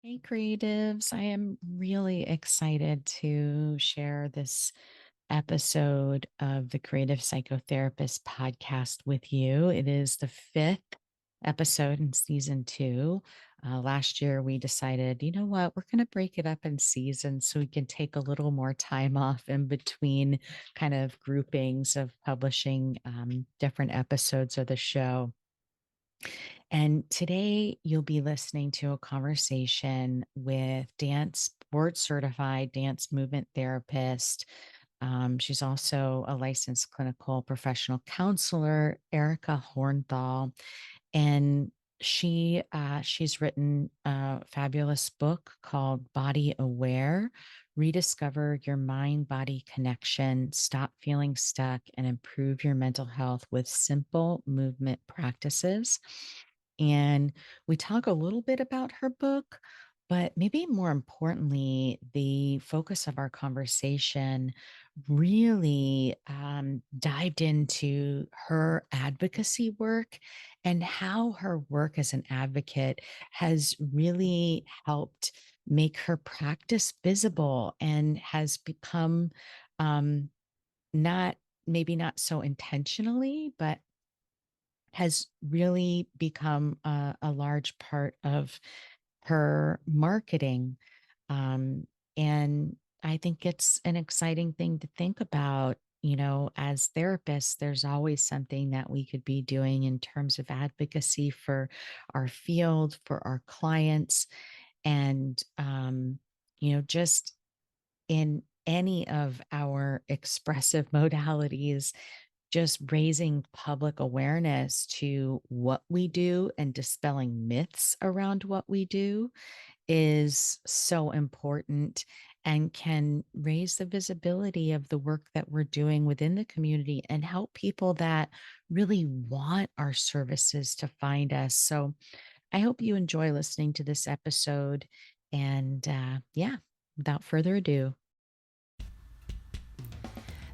Hey, creatives. I am really excited to share this episode of the Creative Psychotherapist podcast with you. It is the fifth episode in season two. Last year, we decided, you know what, we're going to break it up in seasons so we can take a little more time off in between kind of groupings of publishing different episodes of the show. And today you'll be listening to a conversation with board certified dance movement therapist. She's also a licensed clinical professional counselor, Erica Hornthal, and she's written a fabulous book called Body Aware: Rediscover Your Mind Body Connection, Stop Feeling Stuck, and Improve Your Mental Health with Simple Movement Practices. And we talk a little bit about her book, but maybe more importantly, the focus of our conversation really dived into her advocacy work and how her work as an advocate has really helped make her practice visible and has become not maybe not so intentionally, but has really become a large part of her marketing. And I think it's an exciting thing to think about. As therapists, there's always something that we could be doing in terms of advocacy for our field, for our clients, and, just in any of our expressive modalities, just raising public awareness to what we do and dispelling myths around what we do is so important and can raise the visibility of the work that we're doing within the community and help people that really want our services to find us. So I hope you enjoy listening to this episode. And yeah, without further ado.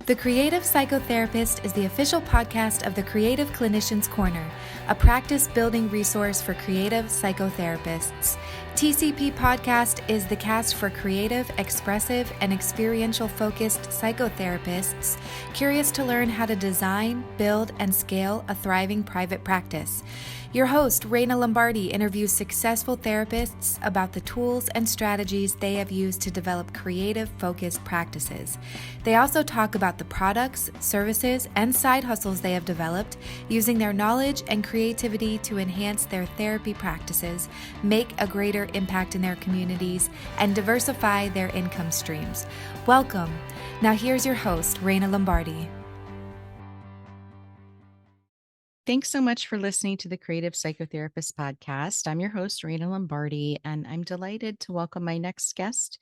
The Creative Psychotherapist is the official podcast of the Creative Clinicians Corner, a practice building resource for creative psychotherapists. TCP Podcast is the cast for creative, expressive, and experiential focused psychotherapists curious to learn how to design, build, and scale a thriving private practice. Your host, Raina Lombardi, interviews successful therapists about the tools and strategies they have used to develop creative, focused practices. They also talk about the products, services, and side hustles they have developed using their knowledge and creativity to enhance their therapy practices, make a greater impact in their communities, and diversify their income streams. Welcome. Now here's your host, Raina Lombardi. Thanks so much for listening to the Creative Psychotherapist podcast. I'm your host, Raina Lombardi, and I'm delighted to welcome my next guest.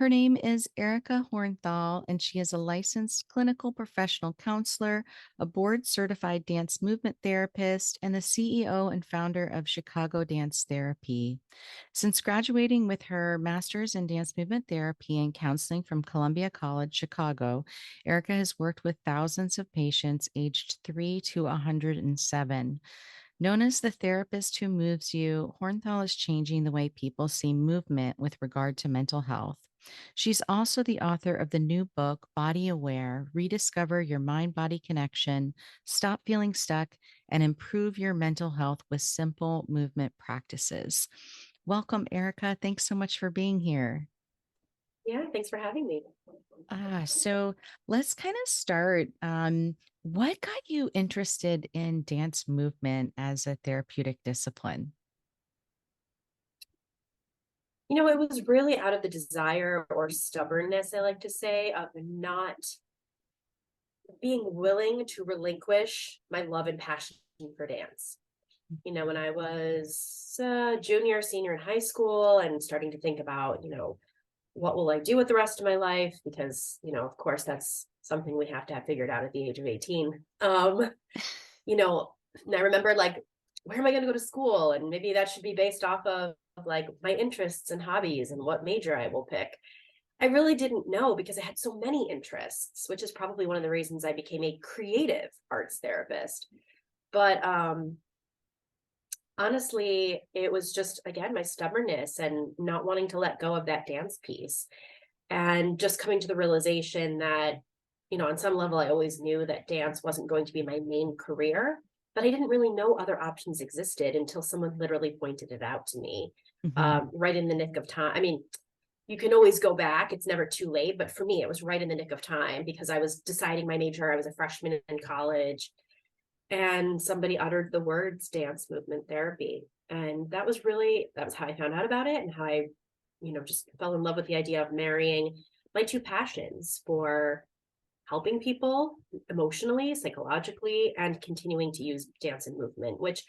Her name is Erica Hornthal, and she is a licensed clinical professional counselor, a board certified dance movement therapist, and the CEO and founder of Chicago Dance Therapy. Since graduating with her master's in dance movement therapy and counseling from Columbia College, Chicago, Erica has worked with thousands of patients aged 3 to 107. Known as the therapist who moves you, Hornthal is changing the way people see movement with regard to mental health. She's also the author of the new book, Body Aware: Rediscover Your Mind Body Connection, Stop Feeling Stuck, and Improve Your Mental Health with Simple Movement Practices. Welcome, Erica. Thanks so much for being here. Yeah, thanks for having me. So let's kind of start. What got you interested in dance movement as a therapeutic discipline? It was really out of the desire or stubbornness, I like to say, of not being willing to relinquish my love and passion for dance. When I was junior, senior in high school and starting to think about, what will I do with the rest of my life? Because, of course, that's something we have to have figured out at the age of 18. And I remember like, where am I going to go to school? And maybe that should be based off of like my interests and hobbies and what major I will pick. I really didn't know because I had so many interests, which is probably one of the reasons I became a creative arts therapist. But Honestly, it was just, again, my stubbornness and not wanting to let go of that dance piece. And just coming to the realization that, on some level, I always knew that dance wasn't going to be my main career, but I didn't really know other options existed until someone literally pointed it out to me, Hmm. right in the nick of time. I mean, you can always go back, it's never too late. But for me, it was right in the nick of time because I was deciding my major. I was a freshman in college, and somebody uttered the words dance movement therapy. And that was how I found out about it, and how I, just fell in love with the idea of marrying my two passions for helping people emotionally, psychologically, and continuing to use dance and movement, which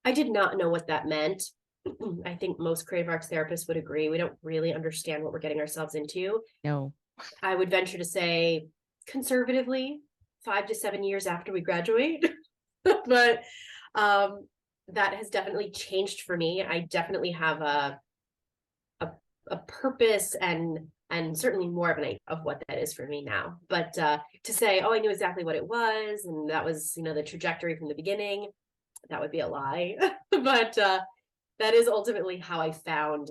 I did not know what that meant. I think most creative arts therapists would agree. We don't really understand what we're getting ourselves into. No. I would venture to say, conservatively, 5 to 7 years after we graduate. But um, that has definitely changed for me. I definitely have a, a purpose, and certainly more of an idea of what that is for me now. But to say, oh, I knew exactly what it was, and that was, the trajectory from the beginning, that would be a lie. But that is ultimately how I found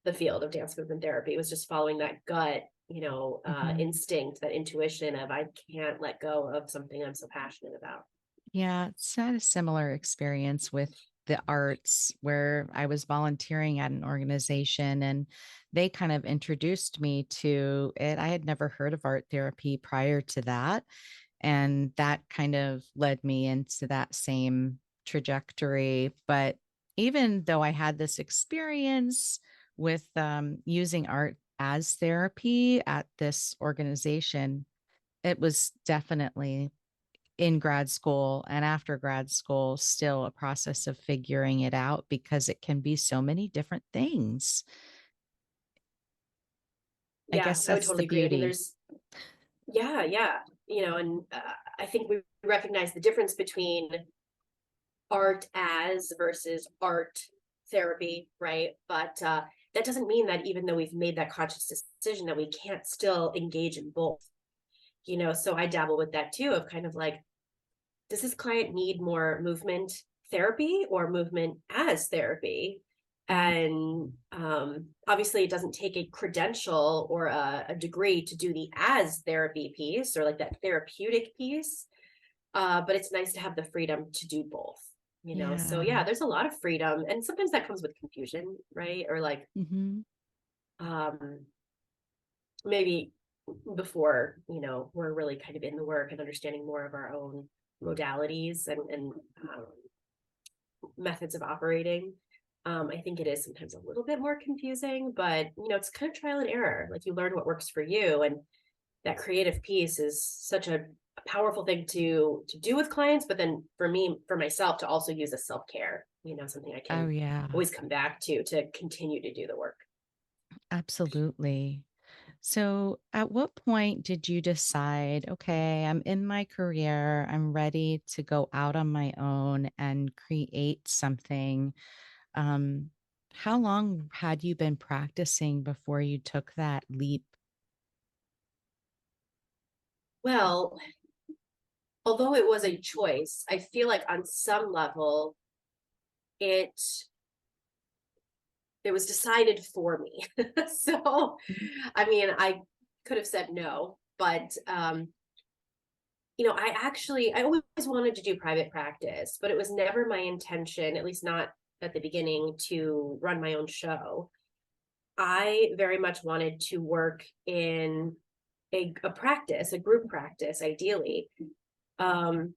the field of dance movement therapy. It was just following that gut, Hmm. instinct, that intuition of I can't let go of something I'm so passionate about. Yeah, it's had a similar experience with the arts where I was volunteering at an organization and they kind of introduced me to it. I had never heard of art therapy prior to that. And that kind of led me into that same trajectory. But even though I had this experience with using art as therapy at this organization, it was definitely in grad school and after grad school, still a process of figuring it out because it can be so many different things. I Yeah, guess I would that's the totally agree. I mean, beauty. there's, yeah, yeah, and I think we recognize the difference between art as versus art therapy, right? But that doesn't mean that even though we've made that conscious decision, that we can't still engage in both. So I dabble with that too, of kind of like, does this client need more movement therapy or movement as therapy? And obviously, it doesn't take a credential or a degree to do the as therapy piece, or like that therapeutic piece. But it's nice to have the freedom to do both. So Yeah. yeah, there's a lot of freedom, and sometimes that comes with confusion, right? Or like, Hmm. um, maybe before, we're really kind of in the work and understanding more of our own modalities and methods of operating. I think it is sometimes a little bit more confusing, but it's kind of trial and error. Like, you learn what works for you, and that creative piece is such a powerful thing to do with clients. But then for myself, to also use as self-care, something I Oh, can yeah, always come back to continue to do the work. absolutely. So, at what point did you decide, okay, I'm in my career, I'm ready to go out on my own and create something? Um, how long had you been practicing before you took that leap? Well, although it was a choice, I feel like on some level it it was decided for me. So, Mhm. I mean, I could have said no, but I always wanted to do private practice, but it was never my intention, at least not at the beginning, to run my own show. I very much wanted to work in a practice, a group practice, ideally. Um,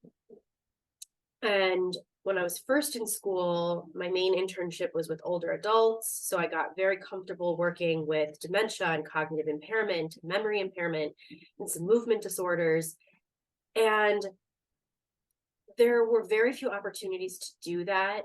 and when I was first in school, my main internship was with older adults. So I got very comfortable working with dementia and cognitive impairment, memory impairment, and some movement disorders. And there were very few opportunities to do that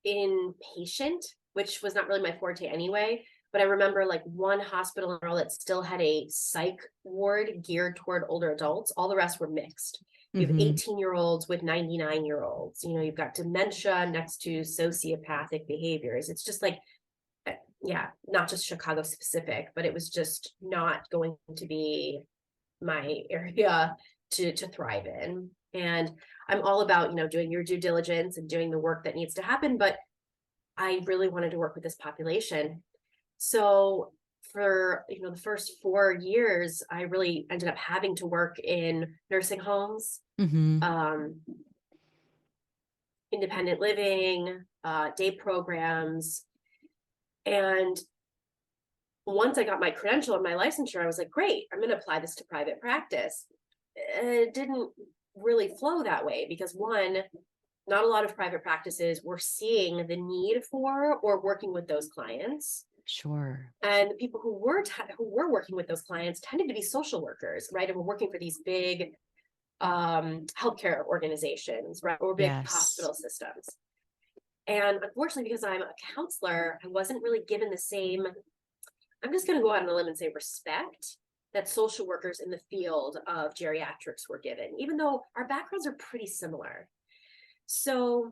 inpatient, which was not really my forte anyway. But I remember like one hospital that still had a psych ward geared toward older adults. All the rest were mixed. You have Mhm. 18-year-olds with 99-year-olds. You've got dementia next to sociopathic behaviors. It's just like, yeah, not just Chicago specific, but it was just not going to be my area to thrive in. And I'm all about, doing your due diligence and doing the work that needs to happen. But I really wanted to work with this population. So for, the first 4 years, I really ended up having to work in nursing homes, Mm-hmm. um, independent living, day programs. And once I got my credential and my licensure, I was like, great, I'm going to apply this to private practice. It didn't really flow that way because, one, not a lot of private practices were seeing the need for or working with those clients. Sure. And the people who were working with those clients tended to be social workers, right? And were working for these big healthcare organizations, right? Or big Yes. hospital systems. And unfortunately, because I'm a counselor, I wasn't really given the same, I'm just going to go out on a limb and say, respect that social workers in the field of geriatrics were given, even though our backgrounds are pretty similar. So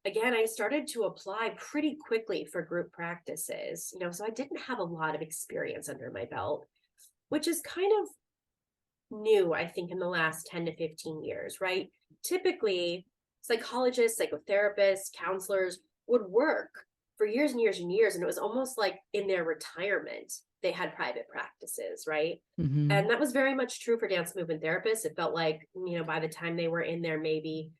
again, I started to apply pretty quickly for group practices, so I didn't have a lot of experience under my belt, which is kind of new, I think, in the last 10 to 15 years, right? Typically, psychologists, psychotherapists, counselors would work for years and years and years. And it was almost like in their retirement, they had private practices, right? Mm-hmm. And that was very much true for dance movement therapists. It felt like, by the time they were in their maybe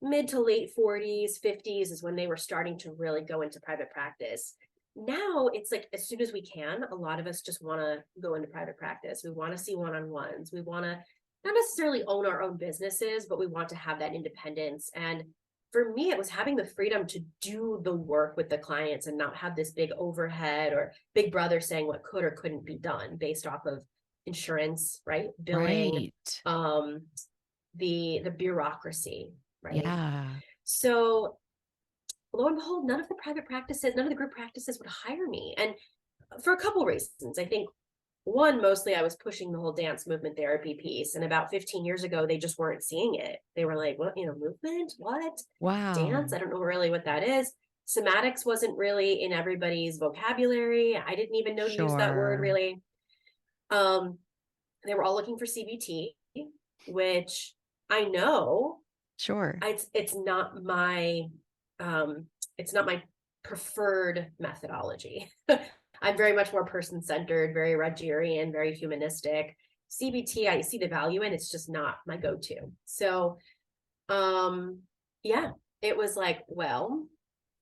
mid to late 40s, 50s is when they were starting to really go into private practice. Now it's like as soon as we can, a lot of us just want to go into private practice. We want to see one-on-ones. We want to not necessarily own our own businesses, but we want to have that independence. And for me, it was having the freedom to do the work with the clients and not have this big overhead or big brother saying what could or couldn't be done based off of insurance, right? Billing, Right. um, the bureaucracy, right? Yeah. So lo and behold, none of the group practices would hire me. And for a couple reasons. I think one, mostly I was pushing the whole dance movement therapy piece. And about 15 years ago, they just weren't seeing it. They were like, what, movement? What? Dance? Wow. I don't know really what that is. Somatics wasn't really in everybody's vocabulary. I didn't even know to use that word Sure. really. Um, they were all looking for CBT, which I know Sure. it's not my it's not my preferred methodology. I'm very much more person-centered, very Rogerian, very humanistic. CBT, I see the value in, it's just not my go-to. So yeah, it was like, well,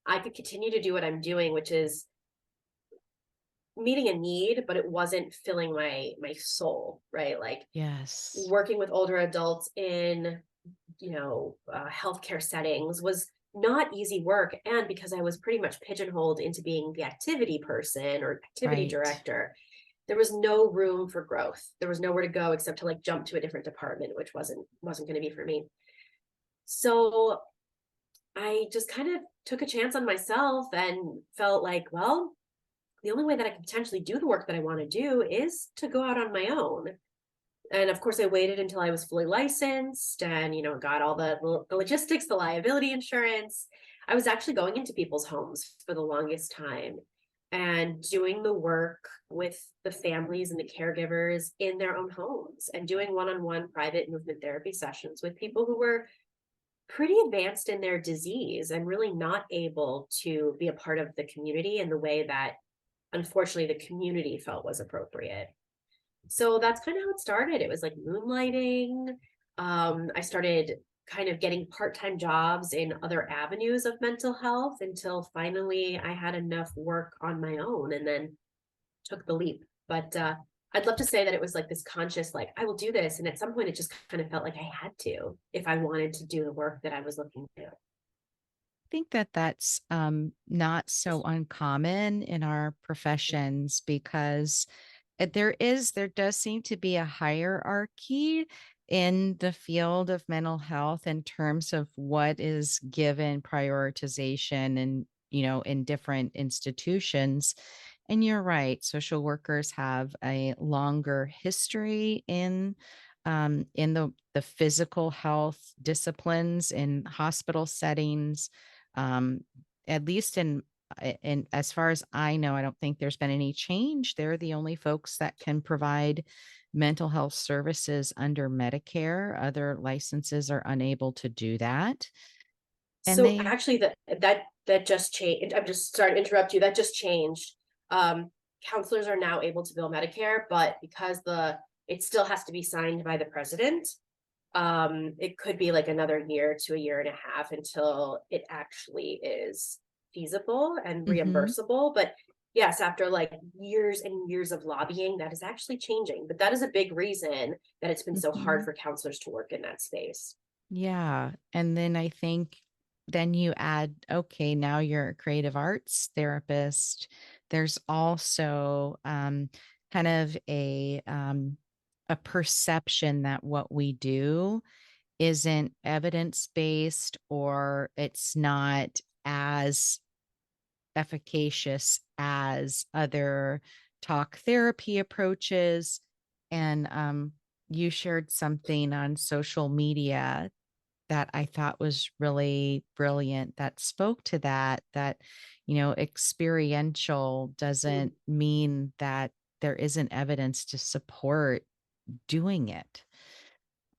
I could continue to do what I'm doing, which is meeting a need, but it wasn't filling my soul, right? Like Yes. working with older adults in healthcare settings was not easy work. And because I was pretty much pigeonholed into being the activity person or activity Right. director, there was no room for growth. There was nowhere to go except to like jump to a different department, which wasn't going to be for me. So I just kind of took a chance on myself and felt like, well, the only way that I can potentially do the work that I want to do is to go out on my own. And of course, I waited until I was fully licensed and, got all the logistics, the liability insurance. I was actually going into people's homes for the longest time and doing the work with the families and the caregivers in their own homes and doing one-on-one private movement therapy sessions with people who were pretty advanced in their disease and really not able to be a part of the community in the way that, unfortunately, the community felt was appropriate. So that's kind of how it started. It was like moonlighting. I started kind of getting part-time jobs in other avenues of mental health until finally I had enough work on my own and then took the leap. But I'd love to say that it was like this conscious, like, I will do this. And at some point, it just kind of felt like I had to if I wanted to do the work that I was looking to do. Think that that's not so uncommon in our professions because there does seem to be a hierarchy in the field of mental health in terms of what is given prioritization and in different institutions. And you're right, social workers have a longer history in the physical health disciplines in hospital settings, um, at least in And as far as I know, I don't think there's been any change. They're the only folks that can provide mental health services under Medicare. Other licenses are unable to do that. And So they, actually that just changed. I'm just sorry to interrupt you. That just changed. Um, Counselors are now able to bill Medicare, but because it still has to be signed by the president, it could be like another year to a year and a half until it actually is feasible and Mhm, reimbursable. But yes, after like years and years of lobbying, that is actually changing. But that is a big reason that it's been so hard mhm. for counselors to work in that space. Yeah. And then I think then you add, okay, now you're a creative arts therapist. There's also kind of a perception that what we do isn't evidence based or it's not as efficacious as other talk therapy approaches. And you shared something on social media that I thought was really brilliant that spoke to that, experiential Mm, doesn't mean that there isn't evidence to support doing it.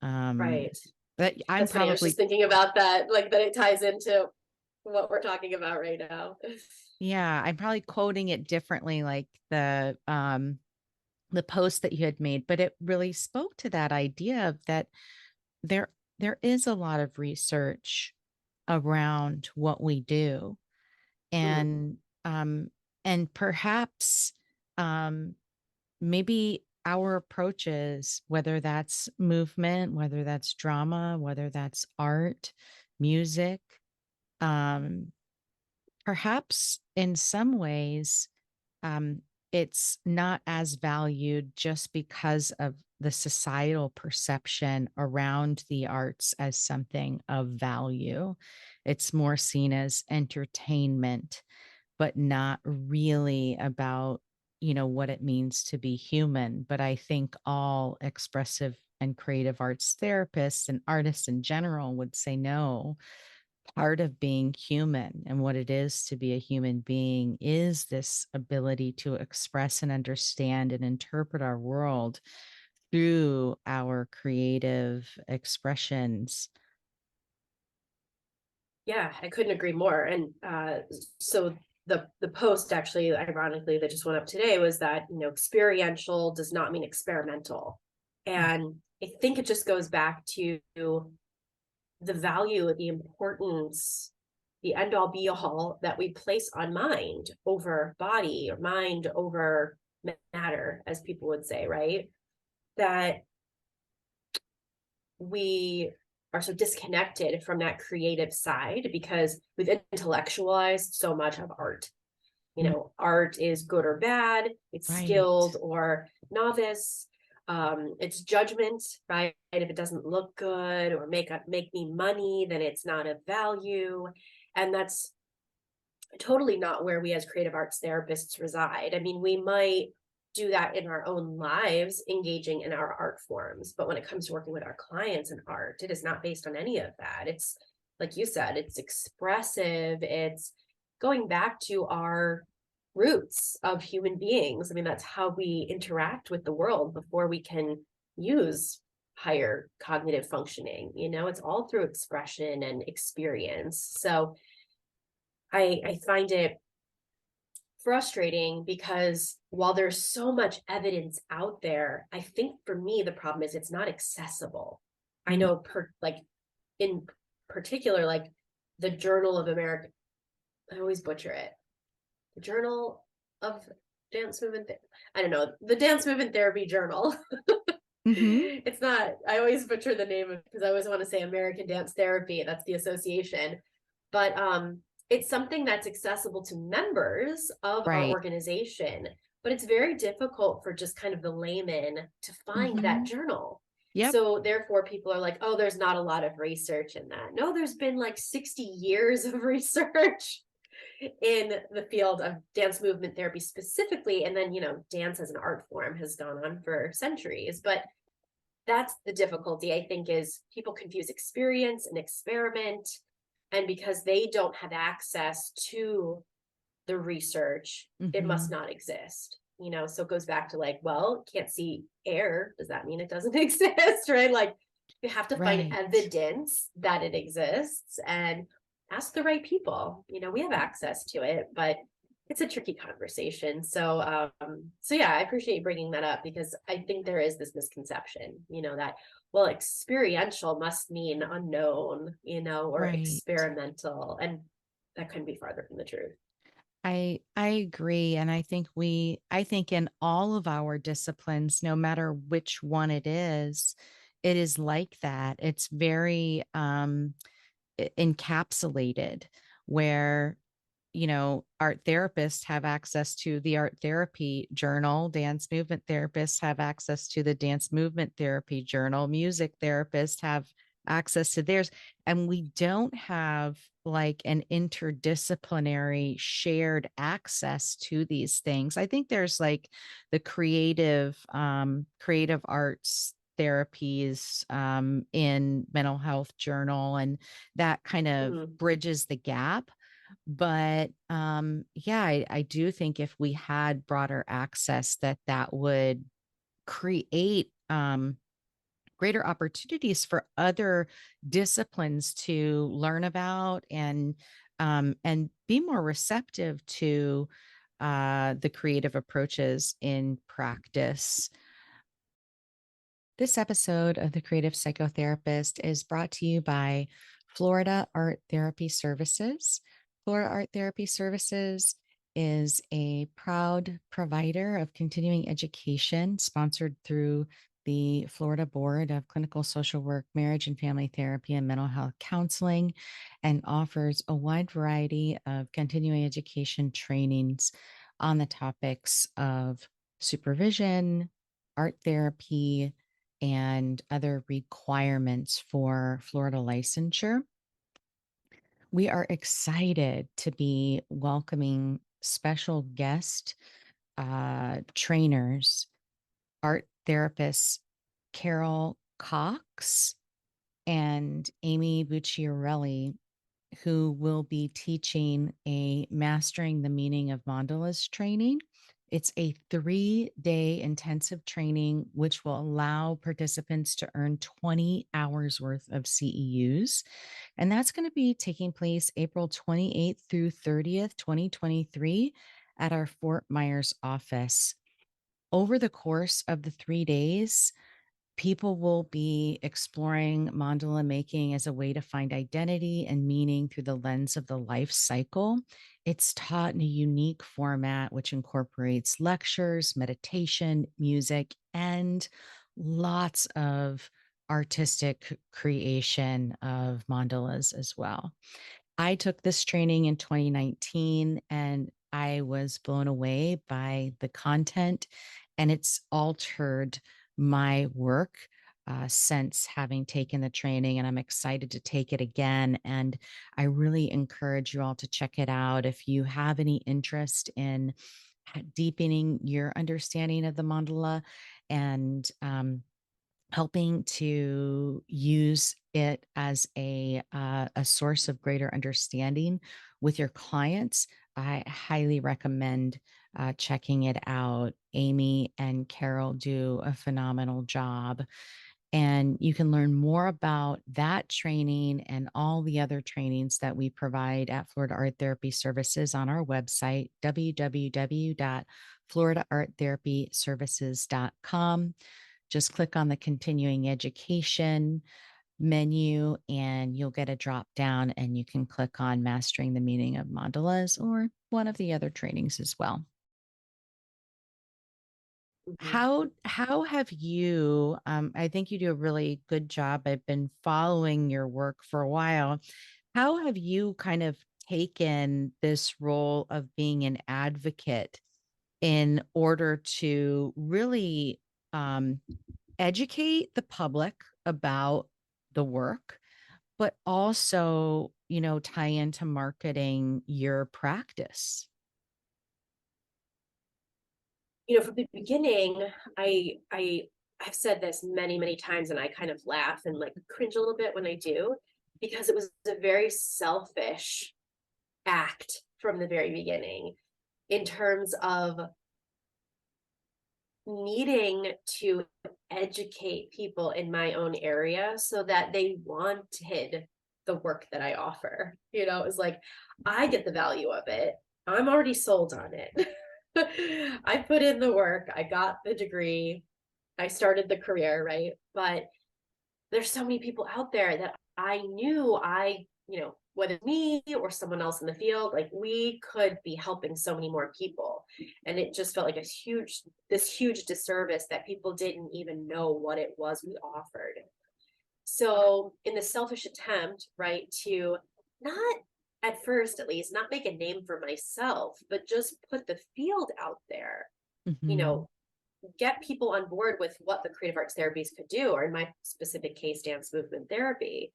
Um, right. but I'm That's funny. I was just probably, thinking about that, like that it ties into what we're talking about right now. yeah, I'm probably quoting it differently, like the post that you had made, but it really spoke to that idea of that there there is a lot of research around what we do Mm, and um and perhaps um maybe our approaches, whether that's movement, whether that's drama, whether that's art, music, um perhaps in some ways um it's not as valued just because of the societal perception around the arts as something of value. It's more seen as entertainment, but not really about, what it means to be human. But I think all expressive and creative arts therapists and artists in general would say no. Part of being human and what it is to be a human being is this ability to express and understand and interpret our world through our creative expressions. yeah, I couldn't agree more. And so the post actually, ironically, that just went up today was that experiential does not mean experimental, and I think it just goes back to the value, the importance, the end all be all that we place on mind over body or mind over matter, as people would say, right? That we are so disconnected from that creative side because we've intellectualized so much of art. Mm, Art is good or bad, it's skilled right. or novice, it's judgment, right? If it doesn't look good or make me money, then it's not of value. And that's totally not where we as creative arts therapists reside. I mean, we might do that in our own lives, engaging in our art forms. But when it comes to working with our clients in art, it is not based on any of that. It's like you said, it's expressive, it's going back to our roots of human beings. I mean, that's how we interact with the world before we can use higher cognitive functioning. It's all through expression and experience. So I find it frustrating because while there's so much evidence out there, I think for me the problem is it's not accessible. I Mm, know in particular, like the Journal of American, I always butcher it. The Journal of Dance Movement, I don't know, the Dance Movement Therapy Journal. mhm, It's not, I always butcher the name because I always want to say American Dance Therapy. That's the association. But it's something that's accessible to members of our right. organization, but it's very difficult for just kind of the layman to find that Mhm. journal. Yep. So therefore people are like, oh, there's not a lot of research in that. No, there's been like 60 years of research in the field of dance movement therapy specifically. And then, dance as an art form has gone on for centuries. But that's the difficulty, I think, is people confuse experience and experiment. And because they don't have access to the research, it must Mhm. not exist. So it goes back to like, well, can't see air. Does that mean it doesn't exist? Right? Like you have to find Right. evidence that it exists and ask the right people. We have access to it, but it's a tricky conversation. So yeah, I appreciate you bringing that up because I think there is this misconception, that well, experiential must mean unknown, or Right. experimental, and that couldn't be farther from the truth. I agree, and I think in all of our disciplines, no matter which one it is like that. It's very encapsulated where art therapists have access to the art therapy journal, dance movement therapists have access to the dance movement therapy journal, music therapists have access to theirs. And we don't have like an interdisciplinary shared access to these things. I think there's like the creative arts therapies in mental health journal, and that kind of Mhm. bridges the gap. But yeah, I do think if we had broader access, that would create greater opportunities for other disciplines to learn about and be more receptive to the creative approaches in practice. This episode of The Creative Psychotherapist is brought to you by Florida Art Therapy Services. Florida Art Therapy Services is a proud provider of continuing education sponsored through the Florida Board of Clinical Social Work, Marriage and Family Therapy, and Mental Health Counseling, and offers a wide variety of continuing education trainings on the topics of supervision, art therapy, and other requirements for Florida licensure. We are excited to be welcoming special guest trainers, art therapists Carol Cox and Amy Bucciarelli, who will be teaching a Mastering the Meaning of Mandalas training. It's a 3-day intensive training, which will allow participants to earn 20 hours worth of CEUs. And that's going to be taking place April 28th through 30th, 2023, at our Fort Myers office. Over the course of the 3 days, people will be exploring mandala making as a way to find identity and meaning through the lens of the life cycle. It's taught in a unique format, which incorporates lectures, meditation, music, and lots of artistic creation of mandalas as well. I took this training in 2019 and I was blown away by the content, and it's altered my work since having taken the training, and I'm excited to take it again. And I really encourage you all to check it out if you have any interest in deepening your understanding of the mandala and helping to use it as a source of greater understanding with your clients. I highly recommend checking it out. Amy and Carol do a phenomenal job. And you can learn more about that training and all the other trainings that we provide at Florida Art Therapy Services on our website, www.floridaarttherapyservices.com. Just click on the continuing education menu and you'll get a drop down and you can click on Mastering the Meaning of Mandalas or one of the other trainings as well. Mhm. How have you I think you do a really good job. I've been following your work for a while. How have you kind of taken this role of being an advocate in order to really um, educate the public about the work, but also, tie into marketing your practice? From the beginning, I've said this many, many times, and I kind of laugh and like cringe a little bit when I do, because it was a very selfish act from the very beginning in terms of needing to educate people in my own area so that they wanted the work that I offer. You know, it was like, I get the value of it. I'm already sold on it. I put in the work, I got the degree, I started the career, right? But there's so many people out there that I knew whether me or someone else in the field, like we could be helping so many more people. And it just felt like this huge disservice that people didn't even know what it was we offered. So in the selfish attempt, right, to not at first, at least, not make a name for myself, but just put the field out there, you Mhm. know, get people on board with what the creative arts therapies could do, or in my specific case, dance movement therapy.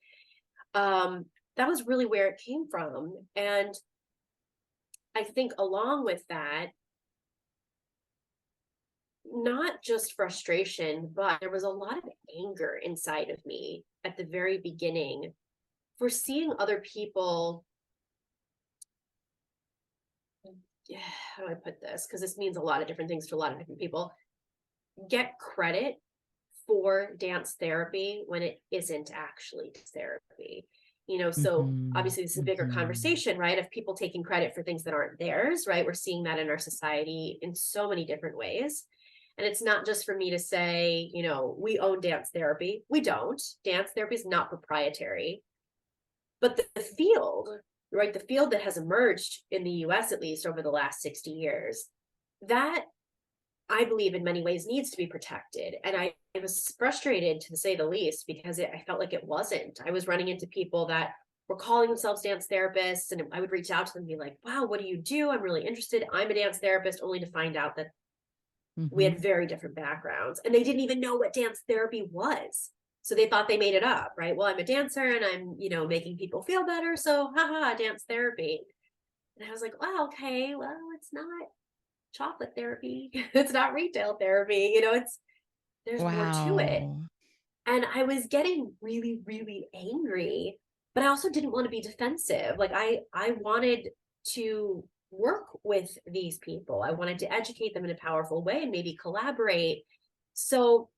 That was really where it came from. And I think along with that, not just frustration, but there was a lot of anger inside of me at the very beginning for seeing other people. Yeah, how do I put this? Because this means a lot of different things to a lot of different people. Get credit for dance therapy when it isn't actually therapy. So Mhm. obviously this is a bigger Mhm. conversation, right? Of people taking credit for things that aren't theirs, right? We're seeing that in our society in so many different ways. And it's not just for me to say, we own dance therapy. We don't. Dance therapy is not proprietary. But the field, right? The field that has emerged in the US, at least over the last 60 years, that I believe in many ways needs to be protected. And I was frustrated, to say the least, because I felt like it wasn't. I was running into people that were calling themselves dance therapists, and I would reach out to them and be like, wow, what do you do? I'm really interested. I'm a dance therapist, only to find out that we Mhm. had very different backgrounds and they didn't even know what dance therapy was. So they thought they made it up, right? Well, I'm a dancer and I'm, making people feel better. So, haha, dance therapy. And I was like, wow, okay, well, it's not chocolate therapy. It's not retail therapy. There's more to it. Wow. And I was getting really, really angry, but I also didn't want to be defensive. Like I wanted to work with these people. I wanted to educate them in a powerful way and maybe collaborate. So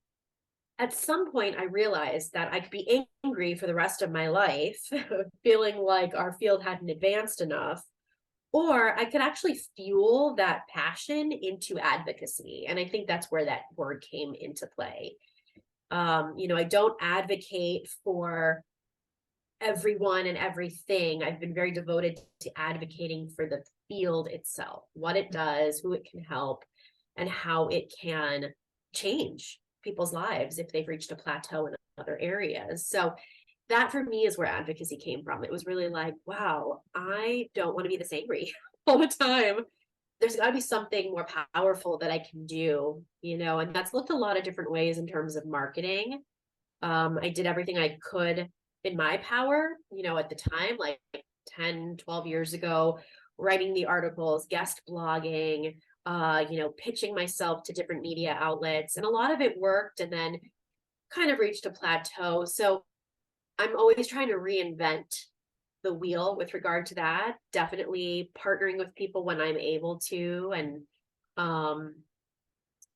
at some point I realized that I could be angry for the rest of my life, feeling like our field hadn't advanced enough, or I could actually fuel that passion into advocacy. And I think that's where that word came into play. I don't advocate for everyone and everything. I've been very devoted to advocating for the field itself, what it does, who it can help, and how it can change people's lives if they've reached a plateau in other areas. So that for me is where advocacy came from. It was really like, wow, I don't want to be this angry all the time. There's got to be something more powerful that I can do, and that's looked a lot of different ways in terms of marketing. I did everything I could in my power, at the time, like 10, 12 years ago, writing the articles, guest blogging, pitching myself to different media outlets. And a lot of it worked and then kind of reached a plateau. So I'm always trying to reinvent the wheel with regard to that. Definitely partnering with people when I'm able to. And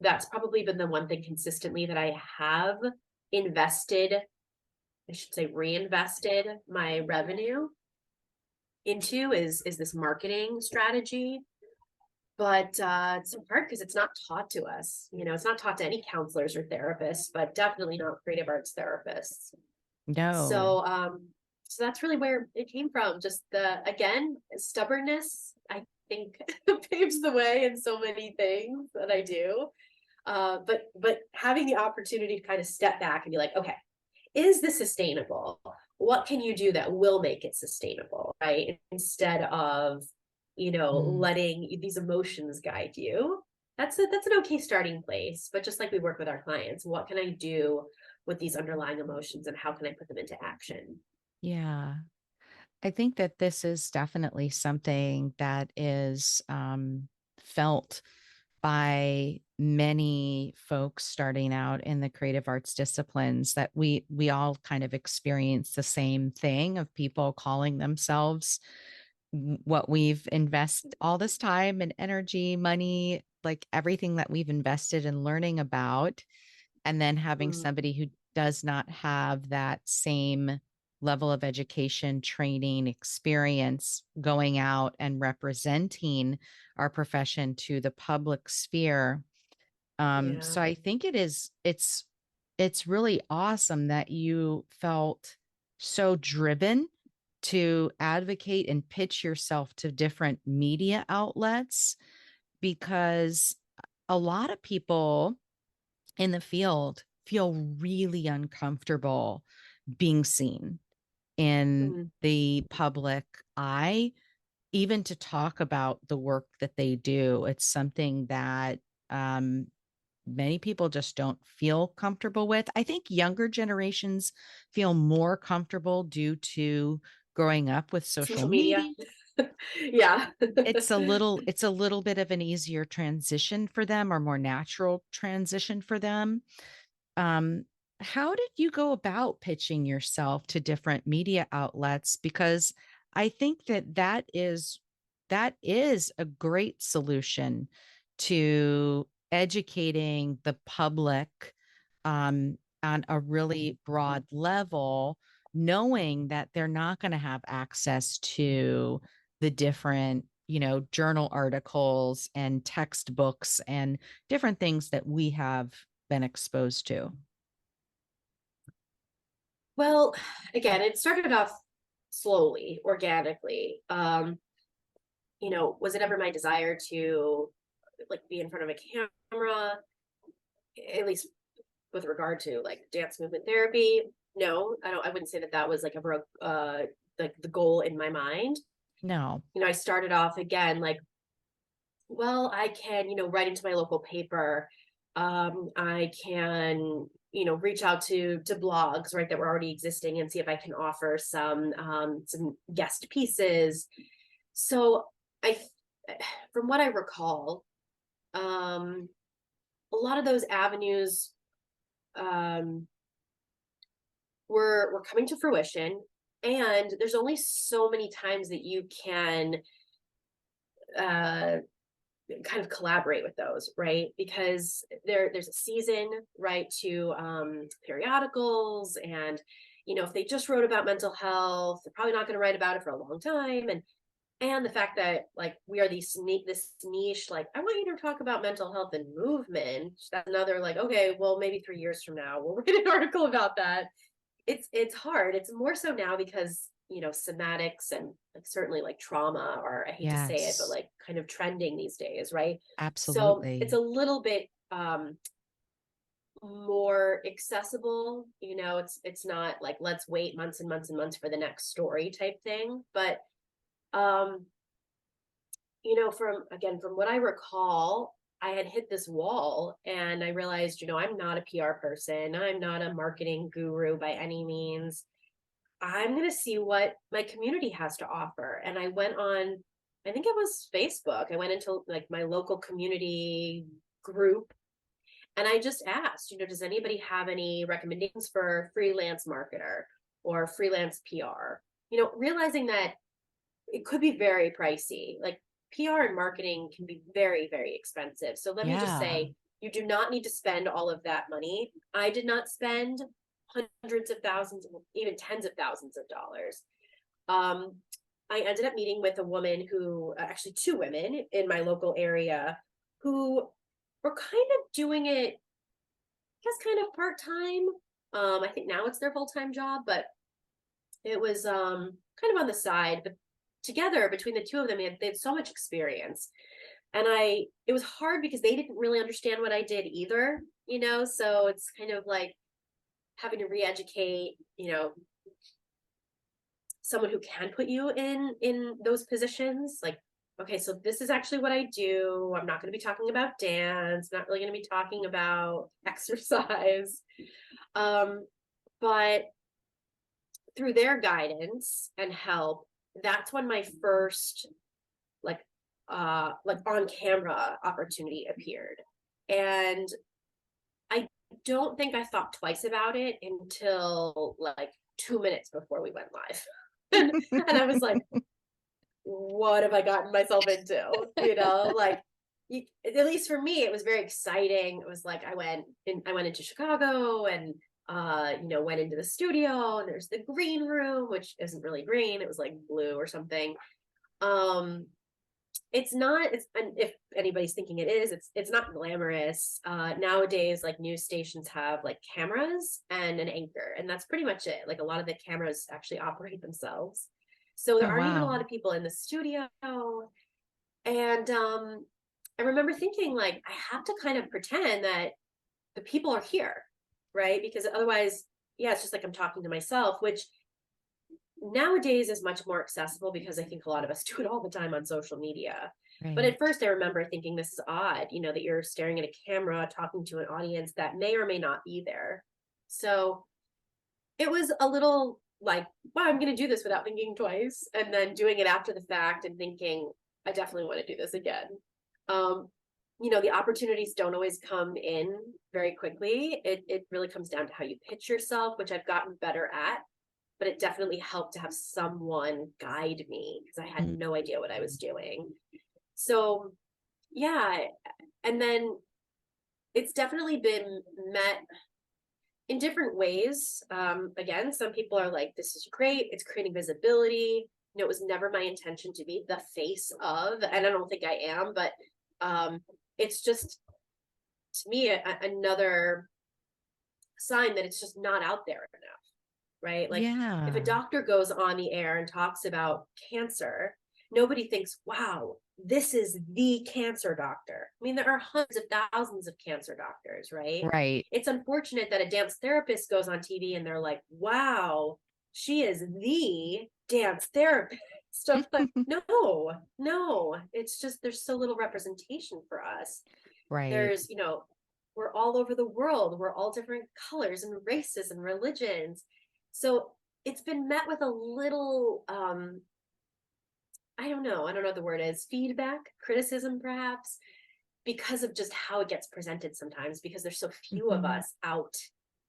that's probably been the one thing consistently that I have invested, I should say reinvested my revenue into is this marketing strategy. But it's so hard because it's not taught to us. It's not taught to any counselors or therapists, but definitely not creative arts therapists. No. So that's really where it came from. Just again, stubbornness, I think paves the way in so many things that I do. But having the opportunity to kind of step back and be like, okay, is this sustainable? What can you do that will make it sustainable, right? Instead of, Mm. letting these emotions guide you. That's an okay starting place. But just like we work with our clients, what can I do with these underlying emotions and how can I put them into action? Yeah. I think that this is definitely something that is felt by many folks starting out in the creative arts disciplines, that we all kind of experience the same thing of people calling themselves what we've invested all this time and energy, money, like everything that we've invested in learning about, and then having Mm, somebody who does not have that same level of education, training, experience going out and representing our profession to the public sphere. yeah. So I think it's really awesome that you felt so driven to advocate and pitch yourself to different media outlets, because a lot of people in the field feel really uncomfortable being seen in Mm. the public eye, even to talk about the work that they do. It's something that many people just don't feel comfortable with. I think younger generations feel more comfortable due to growing up with social Social media. media. Yeah. It's a little bit of an easier transition for them, or more natural transition for them. um, how did you go about pitching yourself to different media outlets? Because I think that is a great solution to educating the public on a really broad level, knowing that they're not going to have access to the different, journal articles and textbooks and different things that we have been exposed to. Well, again, it started off slowly, organically. Was it ever my desire to like be in front of a camera, at least with regard to like dance movement therapy? No, I wouldn't say that that was like ever like the goal in my mind. No. I started off again like, well, I can, write into my local paper. I can, reach out to blogs, right, that were already existing and see if I can offer some guest pieces. So I, from what I recall, a lot of those avenues um, were coming to fruition, and there's only so many times that you can uh, kind of collaborate with those, right? Because there's a season, right, to periodicals, and if they just wrote about mental health, they're probably not going to write about it for a long time, and the fact that like we are this niche, like I want you to talk about mental health and movement. That's another like, okay, well maybe 3 years from now we'll write an article about that. It's hard. It's more so now because somatics and like certainly like trauma are, I hate to say it, but Yes, like kind of trending these days, right? So it's a absolutely. little bit more accessible. It's not like let's wait months and months and months for the next story type thing. But um from what I recall, I had hit this wall and I realized, I'm not a PR person. I'm not a marketing guru by any means. I'm going to see what my community has to offer. And I went on, I think it was Facebook. I went into like my local community group and I just asked, does anybody have any recommendations for freelance marketer or freelance PR? Realizing that it could be very pricey. Like PR and marketing can be very, very expensive. So let me just Yeah. say, you do not need to spend all of that money. I did not spend hundreds of thousands, even tens of thousands of dollars. Um, I ended up meeting with a woman who, actually, two women in my local area who were kind of doing it, I guess, kind of part time. I think now it's their full time job, but it was kind of on the side. But together, between the two of them, they had so much experience, and it was hard because they didn't really understand what I did either. So it's kind of like having to re-educate, someone who can put you in those positions. Like, okay, so this is actually what I do. I'm not going to be talking about dance, not really going to be talking about exercise. um but through their guidance and help, that's when my first like like on camera opportunity appeared. And I don't think I thought twice about it until like 2 minutes before we went live. and I was like, what have I gotten myself into? Like at least for me, it was very exciting. It was like I went into Chicago and went into the studio, and there's the green room, which isn't really green, it was like blue or something. Um it's not it's and if anybody's thinking it is, it's not glamorous. Nowadays, like, news stations have like cameras and an anchor, and that's pretty much it. Like, a lot of the cameras actually operate themselves, so there Oh, aren't even a wow. lot of people in the studio. And I remember thinking, like, I have to kind of pretend that the people are here, right? Because otherwise, yeah, it's just like I'm talking to myself, which nowadays is much more accessible because I think a lot of us do it all the time on social media. But at Right. first, I remember thinking, this is odd, that you're staring at a camera talking to an audience that may or may not be there. So it was a little like, wow, I'm going to do this without thinking twice. And then doing it after the fact and thinking, I definitely want to do this again. Um, the opportunities don't always come in very quickly. It really comes down to how you pitch yourself, which I've gotten better at, but it definitely helped to have someone guide me because I had Mm. no idea what I was doing. So, yeah. And then it's definitely been met in different ways. Again, some people are like, this is great, it's creating visibility. It was never my intention to be the face of, and I don't think I am, but it's just, to me, another sign that it's just not out there enough, right? Like, if a Yeah. doctor goes on the air and talks about cancer, nobody thinks, wow, this is the cancer doctor. I mean, there are hundreds of thousands of cancer doctors, right? Right. It's unfortunate that a dance therapist goes on TV and they're like, wow, she is the dance therapist. So, like, no, it's just there's so little representation for us. Right. There's, we're all over the world, we're all different colors and races and religions. So it's been met with a little, I don't know what the word is, feedback, criticism perhaps, because of just how it gets presented sometimes, because there's so few of Mhm. us out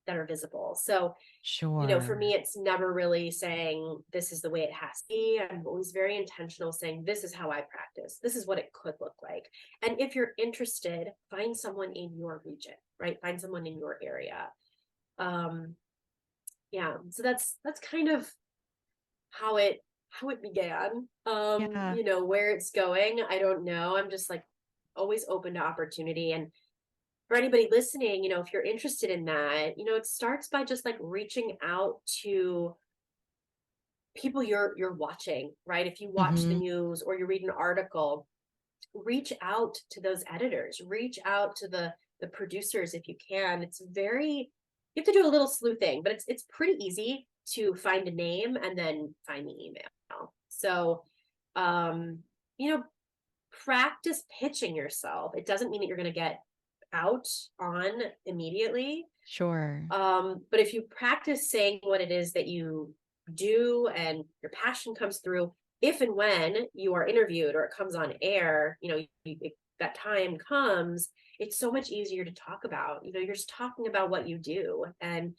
that are visible. So, for Sure. me, it's never really saying this is the way it has to be. I'm always very intentional saying, this is how I practice. This is what it could look like. And if you're interested, find someone in your region, right? Find someone in your area. Um, yeah. So that's kind of how it began. Yeah. Where it's going, I don't know. I'm just like always open to opportunity. And for anybody listening, if you're interested in that, it starts by just like reaching out to people you're watching, right? If you watch the Mhm. news or you read an article, reach out to those editors, reach out to the producers if you can. It's very You have to do a little sleuthing, but it's pretty easy to find a name and then find the email. So, um, you know, practice pitching yourself. It doesn't mean that you're going to get out on immediately. Sure. But if you practice saying what it is that you do and your passion comes through, if and when you are interviewed or it comes on air, that time comes, it's so much easier to talk about. You're just talking about what you do. And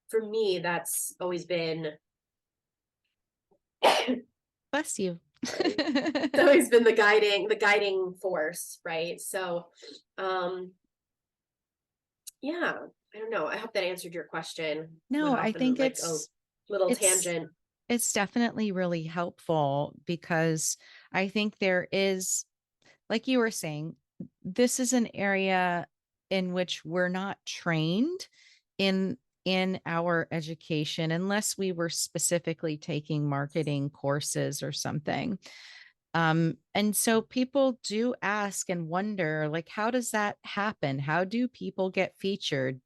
for me, that's always been, Bless you. sorry, it's always been the guiding force, right? So, um, yeah, I don't know. I hope that answered your question. Went No, I off in think like a little it's tangent. it's definitely really helpful because I think there is, like you were saying, this is an area in which we're not trained in our education unless we were specifically taking marketing courses or something. And so people do ask and wonder, like, how does that happen? How do people get featured?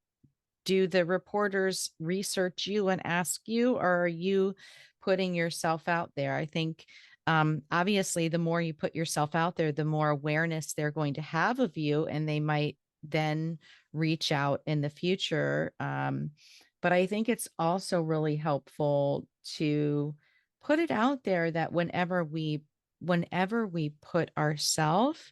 Do the reporters research you and ask you, or are you putting yourself out there? I think obviously the more you put yourself out there, the more awareness they're going to have of you, and they might then reach out in the future. But I think it's also really helpful to put it out there that whenever we put ourselves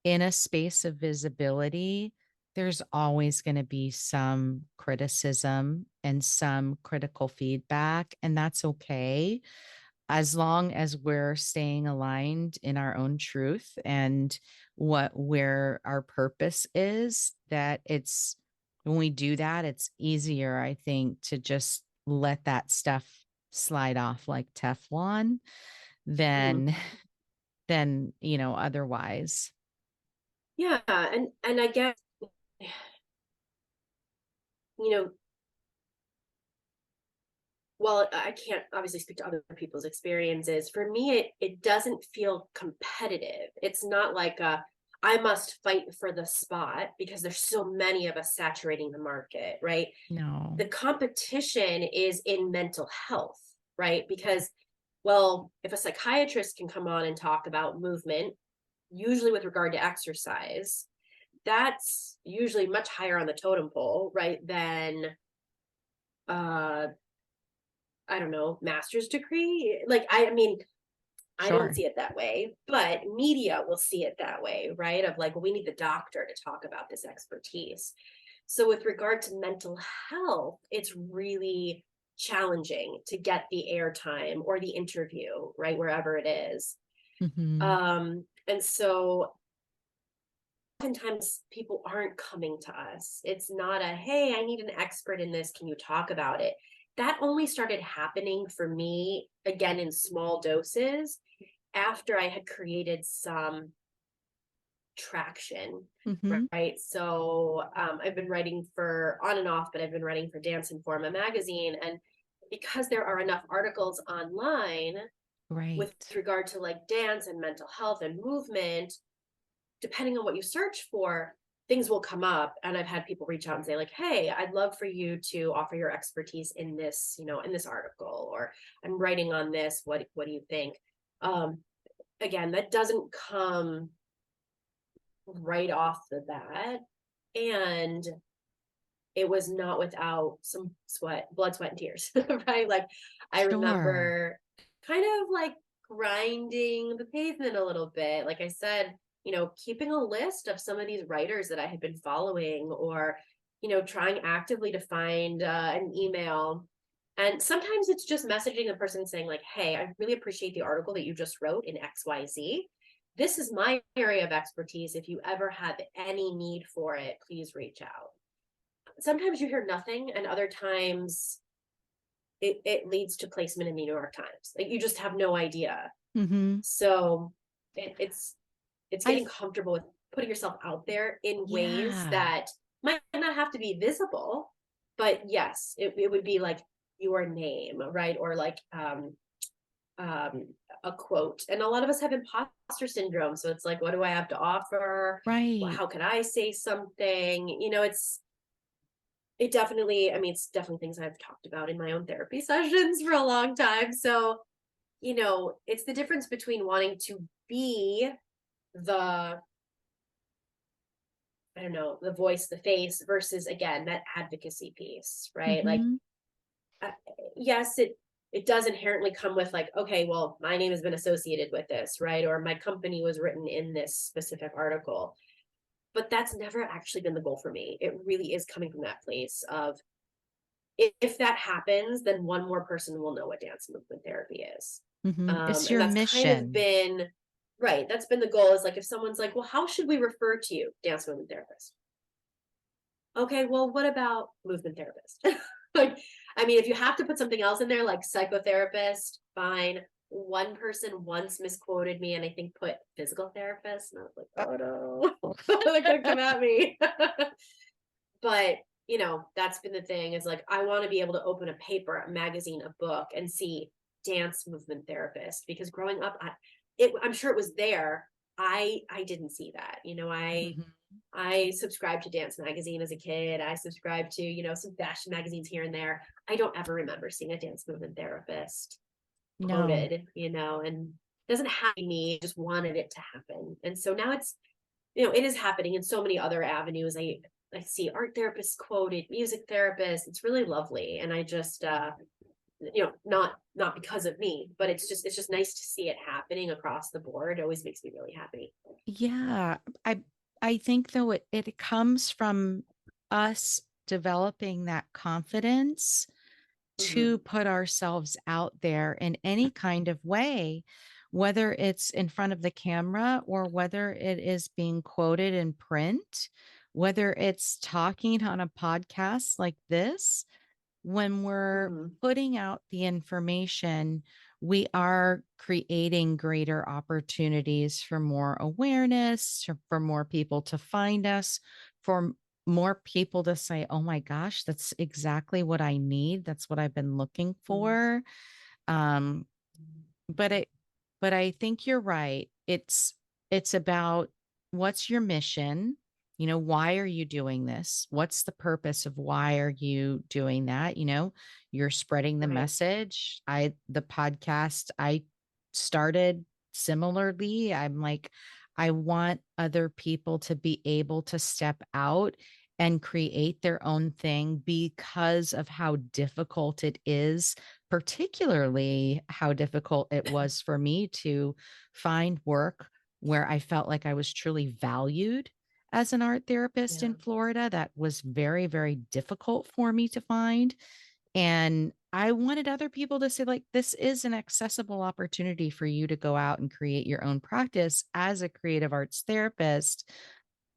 in a space of visibility, there's always going to be some criticism and some critical feedback, and that's okay. as long as we're staying aligned in our own truth and where our purpose is, that it's when we do that, it's easier, I think, to just let that stuff slide off like Teflon Mhm. than otherwise. Yeah, and I guess, you know, well, I can't obviously speak to other people's experiences. For me, it doesn't feel competitive. It's not like I must fight for the spot because there's so many of us saturating the market, right? No. The competition is in mental health, right? Because, well, if a psychiatrist can come on and talk about movement, usually with regard to exercise, that's usually much higher on the totem pole, right? Than uh I don't know, master's degree. Like I mean, I don't Sure. see it that way, but media will see it that way, right? Of like, well, we need the doctor to talk about this expertise. So with regard to mental health, it's really challenging to get the airtime or the interview, right? Wherever it is. Hmm. And so oftentimes people aren't coming to us. It's not a, hey, I need an expert in this. Can you talk about it? That only started happening for me again in small doses after I had created some traction, Hmm. right? So I've been writing for on and off, but I've been writing for Dance Informa magazine. And because there are enough articles online with Right. regard to like dance and mental health and movement, depending on what you search for, things will come up. And I've had people reach out and say, like, hey, I'd love for you to offer your expertise in this, in this article, or I'm writing on this. What do you think? Um, Again, that doesn't come right off the bat. And it was not without some blood, sweat, and tears, right? Like I Sure. remember kind of like grinding the pavement a little bit. Like I said, keeping a list of some of these writers that I had been following, or, trying actively to find an email. And sometimes it's just messaging the person saying, like, hey, I really appreciate the article that you just wrote in XYZ. This is my area of expertise. If you ever have any need for it, please reach out. Sometimes you hear nothing, and other times it leads to placement in the New York Times. Like you just have no idea. Hmm. So it's I getting comfortable with putting yourself out there in ways Yeah. that might not have to be visible, but yes, it would be like your name, right? Or like a quote. And a lot of us have imposter syndrome. So it's like, what do I have to offer? Well, Right. how can I say something? It definitely, I mean, it's definitely things I've talked about in my own therapy sessions for a long time. So, it's the difference between wanting to be the, I don't know, the voice, the face versus again, that advocacy piece, right? Like, Hmm. uh, yes, it does inherently come with like, okay, well, my name has been associated with this, right? Or my company was written in this specific article. But that's never actually been the goal for me. It really is coming from that place of, if that happens, then one more person will know what dance movement therapy is. Hmm. It's And your that's kind of mission. been right. That's been the goal, is like, if someone's like, well, how should we refer to you? Dance movement therapist. Okay, well, what about movement therapist? Like, I mean, if you have to put something else in there, like psychotherapist, fine. One person once misquoted me and I think put physical therapist. And I was like, oh no, they're gonna come at me. But that's been the thing, is like, I want to be able to open a paper, a magazine, a book, and see dance movement therapist, because growing up, I'm sure it was there. I didn't see that. Mhm. I subscribed to dance magazine as a kid. I subscribed to some fashion magazines here and there. I don't ever remember seeing a dance movement therapist No. quoted, and it doesn't have to be me. I just wanted it to happen. And so now it's, it is happening in so many other avenues. I see art therapists quoted, music therapists. It's really lovely. And I just not because of me, but it's just nice to see it happening across the board. It always makes me really happy. Yeah. I think though it comes from us developing that confidence to Mhm. put ourselves out there in any kind of way, whether it's in front of the camera or whether it is being quoted in print, whether it's talking on a podcast like this. When we're Mhm. putting out the information, we are creating greater opportunities for more awareness, for more people to find us, for more people to say, "Oh my gosh, that's exactly what I need. That's what I've been looking Mhm. for." Um, but it but I think you're right. It's about what's your mission? You know, why are you doing this? What's the purpose of why are you doing that? You know, you're spreading the Right. message. The podcast I started similarly. I'm like, I want other people to be able to step out and create their own thing because of how difficult it is, particularly how difficult it was for me to find work where I felt like I was truly valued as an art therapist Yeah. in Florida. That was very, very difficult for me to find. And I wanted other people to say, like, this is an accessible opportunity for you to go out and create your own practice as a creative arts therapist,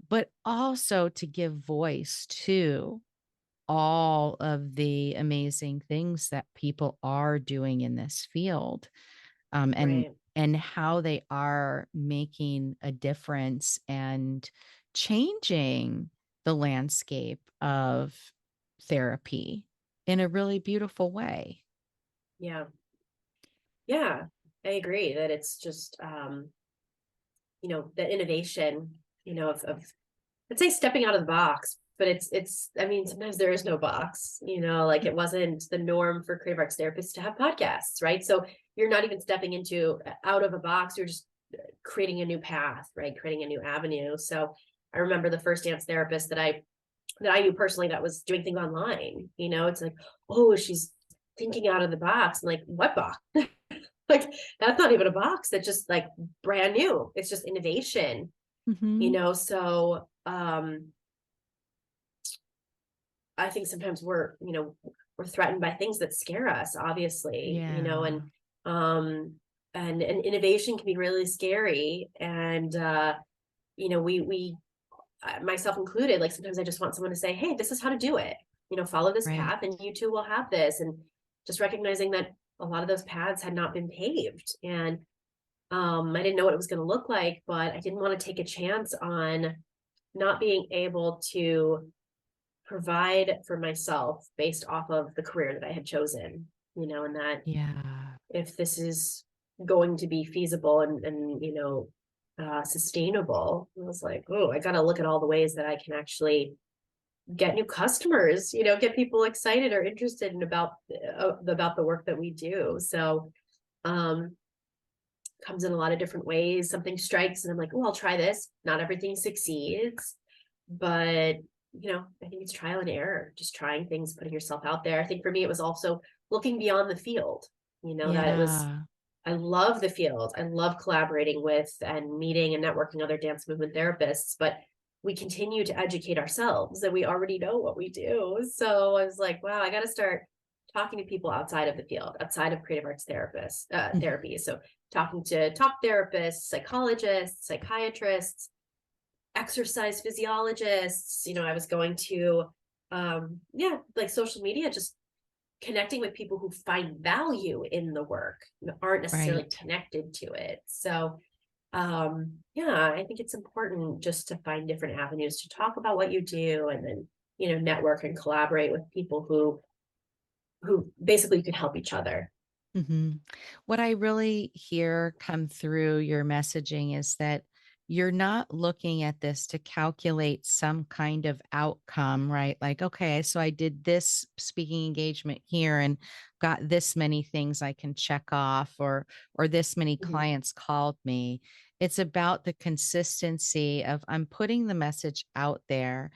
but also to give voice to all of the amazing things that people are doing in this field, and Right. how they are making a difference and changing the landscape of therapy in a really beautiful way. Yeah. Yeah. I agree that it's just the innovation, of I'd say stepping out of the box, but it's I mean, sometimes there is no box, like it wasn't the norm for creative arts therapists to have podcasts, right? So you're not even stepping into out of a box, you're just creating a new path, right? Creating a new avenue. So I remember the first dance therapist that I knew personally that was doing things online, it's like, oh, she's thinking out of the box. I'm like, what box? Like that's not even a box. That's just like brand new. It's just innovation, Mhm. so I think sometimes we're threatened by things that scare us, obviously, Yeah. um and innovation can be really scary. And we myself included, like sometimes I just want someone to say, hey, this is how to do it, follow this Right. path and you too will have this. And just recognizing that a lot of those paths had not been paved. And I didn't know what it was going to look like, but I didn't want to take a chance on not being able to provide for myself based off of the career that I had chosen, and that Yeah. if this is going to be feasible and sustainable, I was like, oh, I got to look at all the ways that I can actually get new customers, get people excited or interested in about the work that we do. So, um, comes in a lot of different ways. Something strikes and I'm like, oh, I'll try this. Not everything succeeds, but I think it's trial and error, just trying things, putting yourself out there. I think for me, it was also looking beyond the field, that it was, Yeah. I love the field. I love collaborating with and meeting and networking other dance movement therapists, but we continue to educate ourselves and we already know what we do. So I was like, wow, I got to start talking to people outside of the field, outside of creative arts therapy. So talking to talk therapists, psychologists, psychiatrists, exercise physiologists. I was going to, like social media, just connecting with people who find value in the work, aren't necessarily Right. connected to it. So, yeah, I think it's important just to find different avenues to talk about what you do and then, network and collaborate with people who basically can help each other. Mhm. What I really hear come through your messaging is that you're not looking at this to calculate some kind of outcome, right? Like, okay, so I did this speaking engagement here and got this many things I can check off, or this many Mhm. clients called me. It's about the consistency of I'm putting the message out there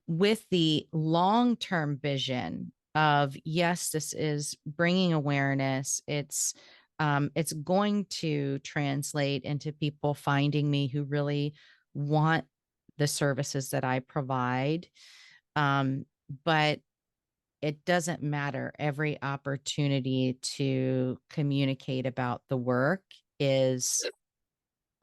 with the long-term vision of, yes, this is bringing awareness. It's going to translate into people finding me who really want the services that I provide. But it doesn't matter. Every opportunity to communicate about the work is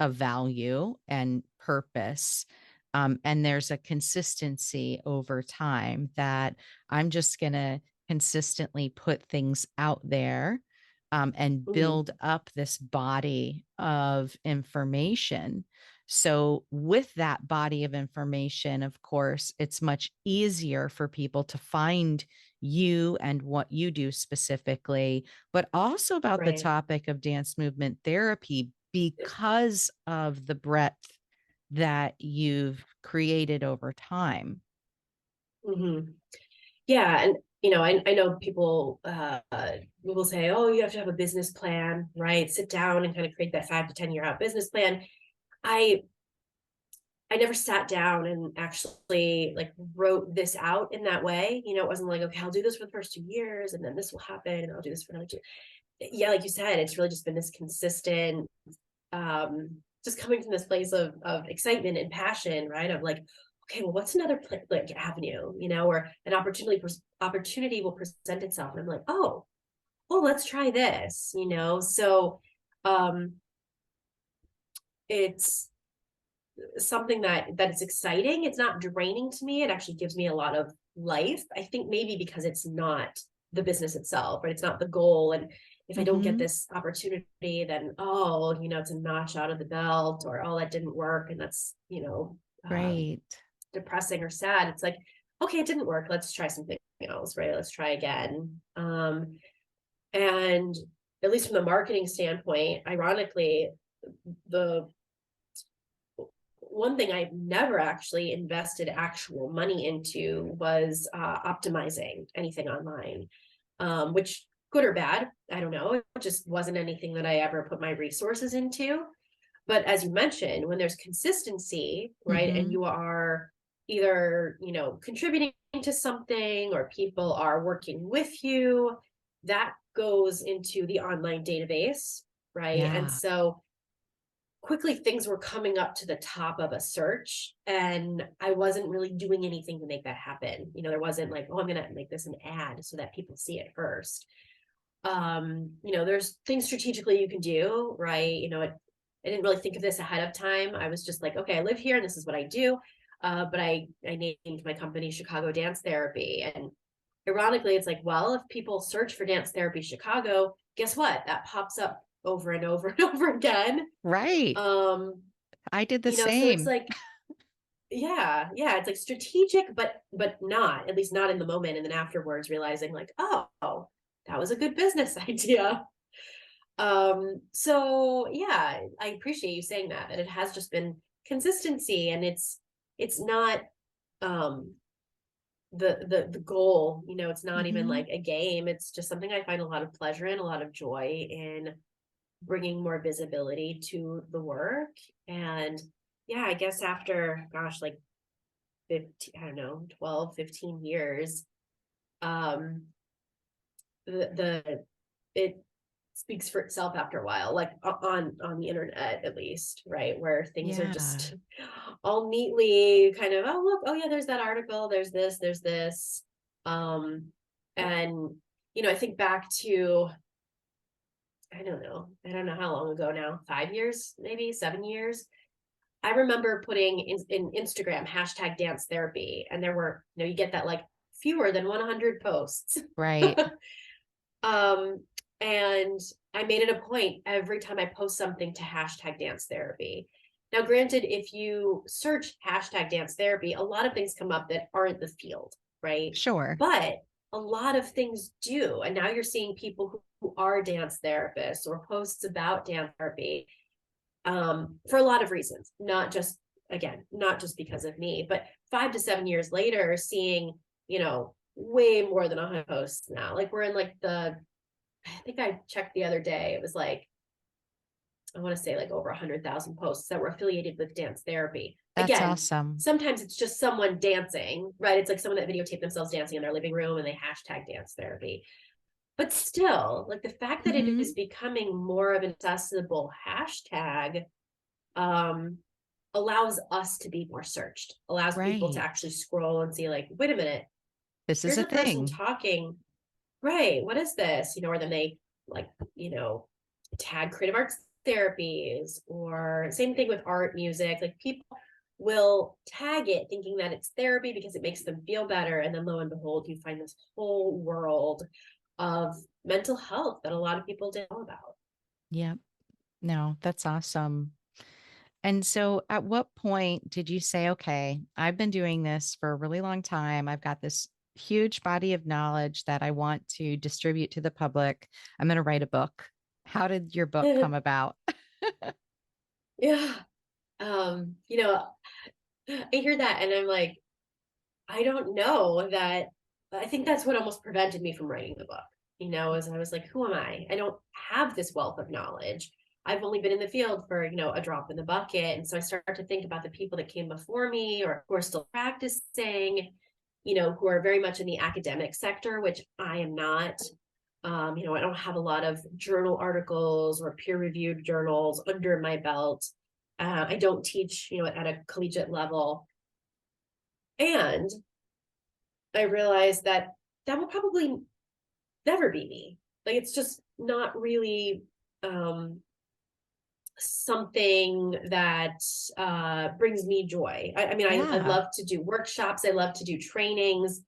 of value and purpose. And there's a consistency over time that I'm just going to consistently put things out there, and Mhm. build up this body of information. So, with that body of information, of course, it's much easier for people to find you and what you do specifically, but also about the Right. topic of dance movement therapy because of the breadth that you've created over time. Hmm. Yeah. And, I know people will say, oh, you have to have a business plan, right? Sit down and kind of create that 5 to 10 year out business plan. I I never sat down and actually like wrote this out in that way. It wasn't like, okay, I'll do this for the first 2 years and then this will happen and I'll do this for another two. Yeah, like you said, it's really just been this consistent, just coming from this place of excitement and passion, right? Of like, okay, well, what's another like avenue, or an opportunity will present itself, and I'm like, oh, let's try this, So, um, it's something that is exciting. It's not draining to me. It actually gives me a lot of life. I think maybe because it's not the business itself, right? It's not the goal. And if I don't get Hmm. this opportunity, then it's a notch out of the belt, or that didn't work, and that's Right. depressing or sad. It's like, okay, it didn't work. Let's try something else, right? Let's try again. And at least from the marketing standpoint, ironically, the one thing I've never actually invested actual money into was optimizing anything online, which good or bad, I don't know. It just wasn't anything that I ever put my resources into. But as you mentioned, when there's consistency, right, and Hmm. you are either, contributing to something or people are working with you, that goes into the online database, right? And Yeah. so quickly things were coming up to the top of a search and I wasn't really doing anything to make that happen. There wasn't like, oh, I'm going to make this an ad so that people see it first. There's things strategically you can do, right? I didn't really think of this ahead of time. I was just like, okay, I live here and this is what I do. But I named my company Chicago Dance Therapy. And ironically, it's like, well, if people search for dance therapy Chicago, guess what? That pops up over and over and over again. Right. um I did the so it's same. like, yeah, it's like strategic, but not, at least not in the moment, and then afterwards realizing like, oh, that was a good business idea. So yeah, I appreciate you saying that it has just been consistency, and it's not um the goal, it's not even Hmm. like a game. It's just something I find a lot of pleasure in, a lot of joy in, bringing more visibility to the work. And yeah, I guess after, gosh, like 15, I don't know, 12, 15 years, um, the it speaks for itself after a while, like on the internet at least, right? Where things are Yeah. just all neatly kind of, oh look, oh yeah, there's that article, there's this. Um, and I think back to, I don't know how long ago now, 5 years, maybe 7 years. I remember putting in Instagram hashtag dance therapy, and there were, you get that like fewer than 100 posts. Right. um, and I made it a point every time I post something to hashtag dance therapy. Now, granted, if you search hashtag dance therapy, a lot of things come up that aren't the field, right? Sure. But a lot of things do. And now you're seeing people who are dance therapists or posts about dance therapy, for a lot of reasons, not just because of me, but 5 to 7 years later, seeing, way more than 100 posts now. Like we're in like I think I checked the other day, it was like, I want to say like over 100,000 posts that were affiliated with dance therapy. That's Again, awesome. sometimes it's just someone dancing, right? It's like someone that videotaped themselves dancing in their living room and they hashtag dance therapy. But still, like the fact that it is Hmm. becoming more of an accessible hashtag, um, allows us to be more searched, allows people to Right. actually scroll and see like, wait a minute, This is Here's a a person thing. talking, right? What is this? Or then they like, tag creative arts therapies, or same thing with art, music. Like people will tag it thinking that it's therapy because it makes them feel better. And then lo and behold, you find this whole world of mental health that a lot of people didn't know about. Yep. No, that's awesome. And so at what point did you say, okay, I've been doing this for a really long time. I've got this huge body of knowledge that I want to distribute to the public. I'm going to write a book. How did your book come about? Yeah. You know, I hear that and I'm like, I don't know that. I think that's what almost prevented me from writing the book, as I was like, who am I? I don't have this wealth of knowledge. I've only been in the field for, a drop in the bucket. And so I started to think about the people that came before me or who are still practicing, who are very much in the academic sector, which I am not. I don't have a lot of journal articles or peer-reviewed journals under my belt. I don't teach, at a collegiate level. And I realized that that will probably never be me. Like it's just not really something that brings me joy. I mean, I Yeah. love to do workshops. I love to do trainings.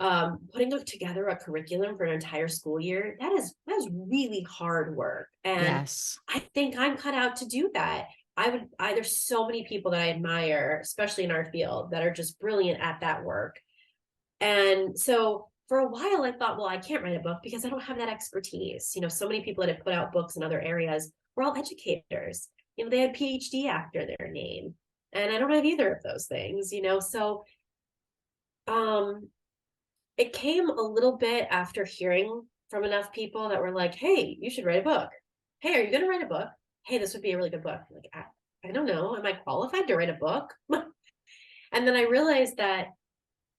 Putting together a curriculum for an entire school year, that is really hard work. And Yes. I think I'm cut out to do that. There's so many people that I admire, especially in our field, that are just brilliant at that work. And so for a while, I thought, well, I can't write a book because I don't have that expertise. So many people that have put out books in other areas were all educators. They had PhD after their name. And I don't have either of those things, So um, it came a little bit after hearing from enough people that were like, hey, you should write a book. Hey, are you going to write a book? Hey, this would be a really good book. I'm like, I don't know. Am I qualified to write a book? And then I realized that,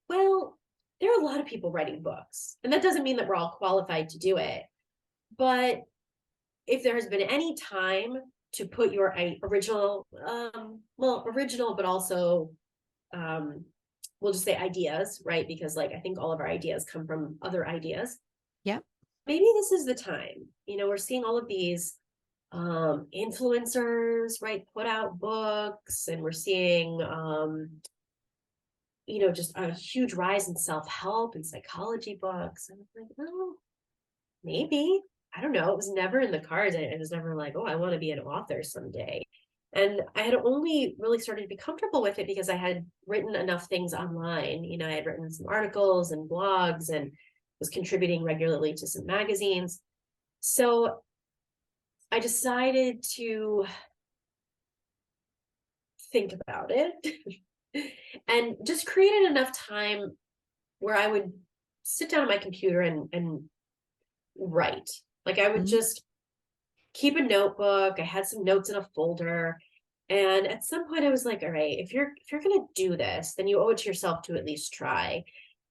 well, there are a lot of people writing books, and that doesn't mean that we're all qualified to do it. But if there has been any time to put your original, original, but also, we'll just say ideas, right? Because like I think all of our ideas come from other ideas. Yep. Maybe this is the time. We're seeing all of these influencers, right, put out books, and we're seeing just a huge rise in self-help and psychology books. And I'm like, well, maybe. I don't know. It was never in the cards. I was never like, oh, I want to be an author someday. And I had only really started to be comfortable with it because I had written enough things online. I had written some articles and blogs and was contributing regularly to some magazines. So I decided to think about it and just created enough time where I would sit down at my computer and write. Like I would Mhm. just keep a notebook. I had some notes in a folder. And at some point I was like, all right, if you're gonna do this, then you owe it to yourself to at least try.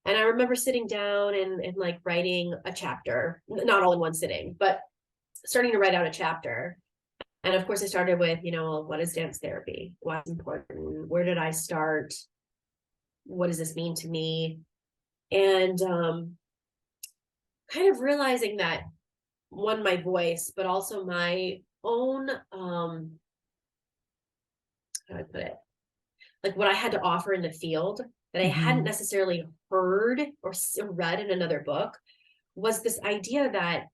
And I remember sitting down and like writing a chapter, not all in one sitting, but starting to write out a chapter. And of course I started with, what is dance therapy? What's important? Where did I start? What does this mean to me? And kind of realizing that one, my voice, but also my own how do I put it? Like what I had to offer in the field that I hadn't Mhm. necessarily heard or read in another book was this idea that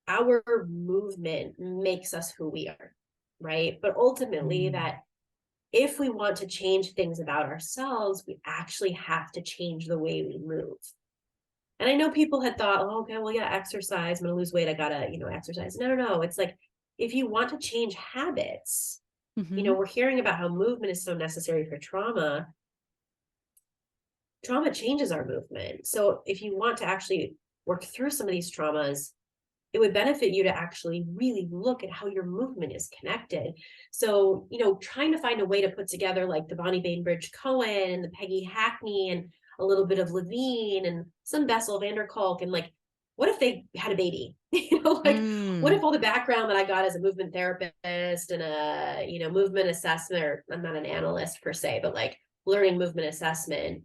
our movement makes us who we are, right? But ultimately, Mm. that if we want to change things about ourselves, we actually have to change the way we move. And I know people had thought, oh, okay, well, yeah, exercise. I'm going to lose weight. I got to, exercise. No. It's like, if you want to change habits, Mhm. we're hearing about how movement is so necessary for trauma. Trauma changes our movement. So if you want to actually work through some of these traumas, it would benefit you to actually really look at how your movement is connected. So, trying to find a way to put together like the Bonnie Bainbridge Cohen and the Peggy Hackney and a little bit of Levine and some Bessel van der Kolk, and like, what if they had a baby? Like, what Mm. if all the background that I got as a movement therapist and a, movement assessment, or I'm not an analyst per se, but like learning movement assessment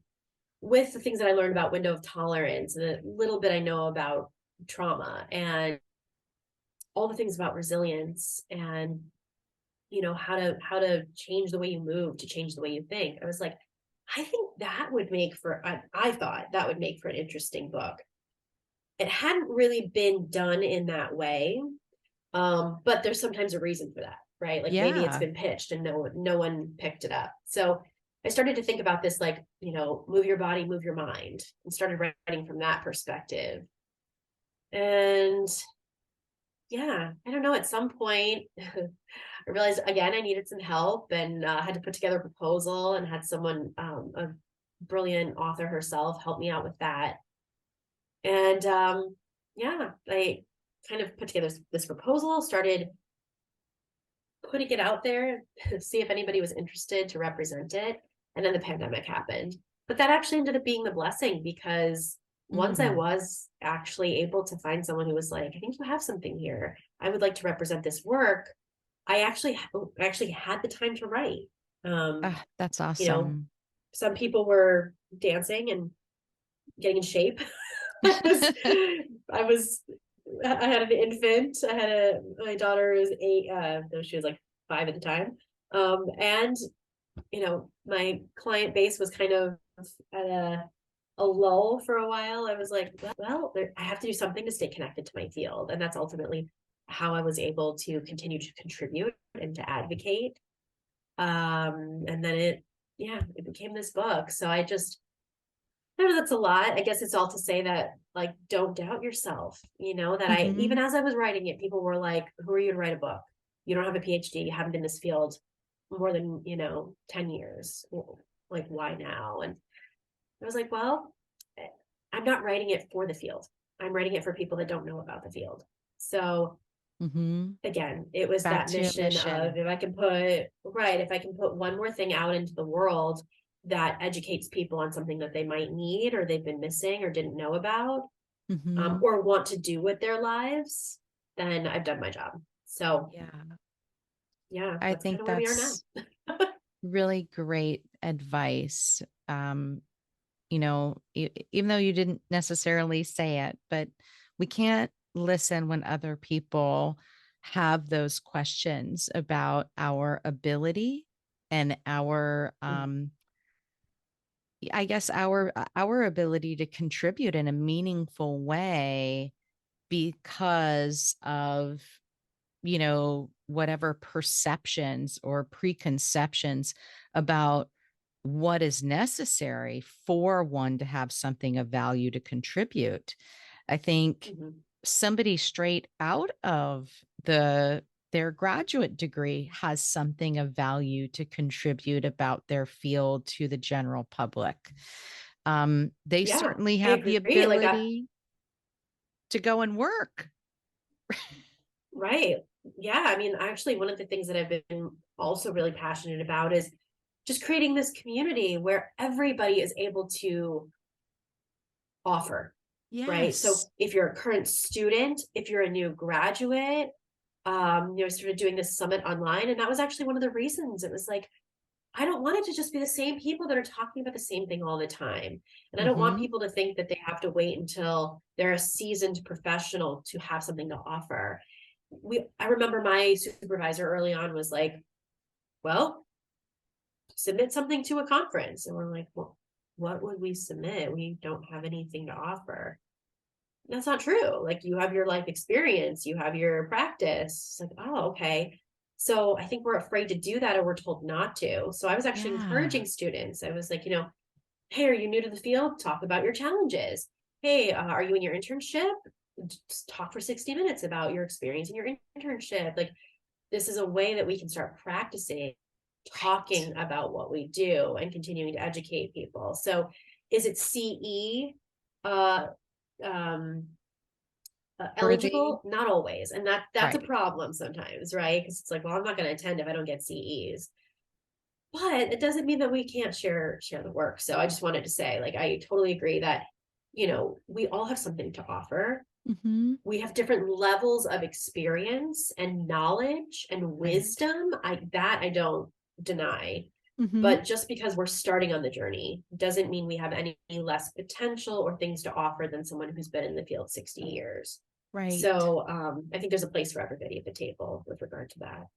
with the things that I learned about window of tolerance and a little bit I know about trauma and all the things about resilience and how to change the way you move to change the way you think, I was like, I think that would make for I thought that would make for an interesting book. It hadn't really been done in that way, but there's sometimes a reason for that, right? Like maybe it's Yeah. been pitched and no one picked it up. So I started to think about this, like, move your body, move your mind, and started writing from that perspective. And yeah, I don't know, at some point I realized again I needed some help and had to put together a proposal and had someone, a brilliant author herself, help me out with that. And yeah, I kind of put together this proposal, started putting it out there, see if anybody was interested to represent it. And then the pandemic happened. But that actually ended up being the blessing, because once I Mm. was actually able to find someone who was like, I think you have something here, I would like to represent this work, I actually had the time to write. Um, Ah, that's you know, awesome. some people were dancing and getting in shape. I was, I was, I had an infant. My daughter was 8. No, she was like 5 at the time. And my client base was kind of at a lull for a while. I was like, well, I have to do something to stay connected to my field, and that's ultimately how I was able to continue to contribute and to advocate. And then it became this book. So I know that's a lot. I guess it's all to say that, like, don't doubt yourself. That I, even Hmm. as I was writing it, people were like, who are you to write a book? You don't have a PhD. You haven't been in this field more than, 10 years. Like, why now? And I was like, well, I'm not writing it for the field. I'm writing it for people that don't know about the field. So Hmm. again, it was Back that to your mission of, mission. if I can put one more thing out into the world that educates people on something that they might need or they've been missing or didn't know about, Hmm. or want to do with their lives, then I've done my job. So Yeah. yeah, I that's kind think of where we are now. that's really great advice. Even though you didn't necessarily say it, but we can't listen when other people have those questions about our ability and I guess our ability to contribute in a meaningful way because of whatever perceptions or preconceptions about what is necessary for one to have something of value to contribute. I think Mm-hmm. somebody straight out of their graduate degree has something of value to contribute about their field to the general public. They Yeah, certainly I have the agree. Like, ability to go and work. right. Yeah. I mean, actually, one of the things that I've been also really passionate about is just creating this community where everybody is able to offer, right? So Yes. if you're a current student, if you're a new graduate, started doing this summit online. And that was actually one of the reasons. It was like, I don't want it to just be the same people that are talking about the same thing all the time. And I don't want Hmm. people to think that they have to wait until they're a seasoned professional to have something to offer. I remember my supervisor early on was like, well, submit something to a conference. And we're like, well, what would we submit? We don't have anything to offer. That's not true. Like, you have your life experience, you have your practice. It's like, oh, okay. So I think we're afraid to do that, or we're told not to. So I was actually Yeah. encouraging students. I was like, hey, are you new to the field? Talk about your challenges. Hey, are you in your internship? Just talk for 60 minutes about your experience in your internship. Like, this is a way that we can start practicing Right. talking about what we do and continuing to educate people. So is it CE uh, um, Worthy. eligible? Not always. And that's a Right. problem sometimes, right? Because it's like, well, I'm not going to attend if I don't get CEs. But it doesn't mean that we can't share the work. So I just wanted to say, like, I totally agree that, we all have something to offer. Hmm. We have different levels of experience and knowledge and Right. wisdom. I don't deny. Mm-hmm. But just because we're starting on the journey doesn't mean we have any less potential or things to offer than someone who's been in the field 60 years. Right. So I think there's a place for everybody at the table with regard to that.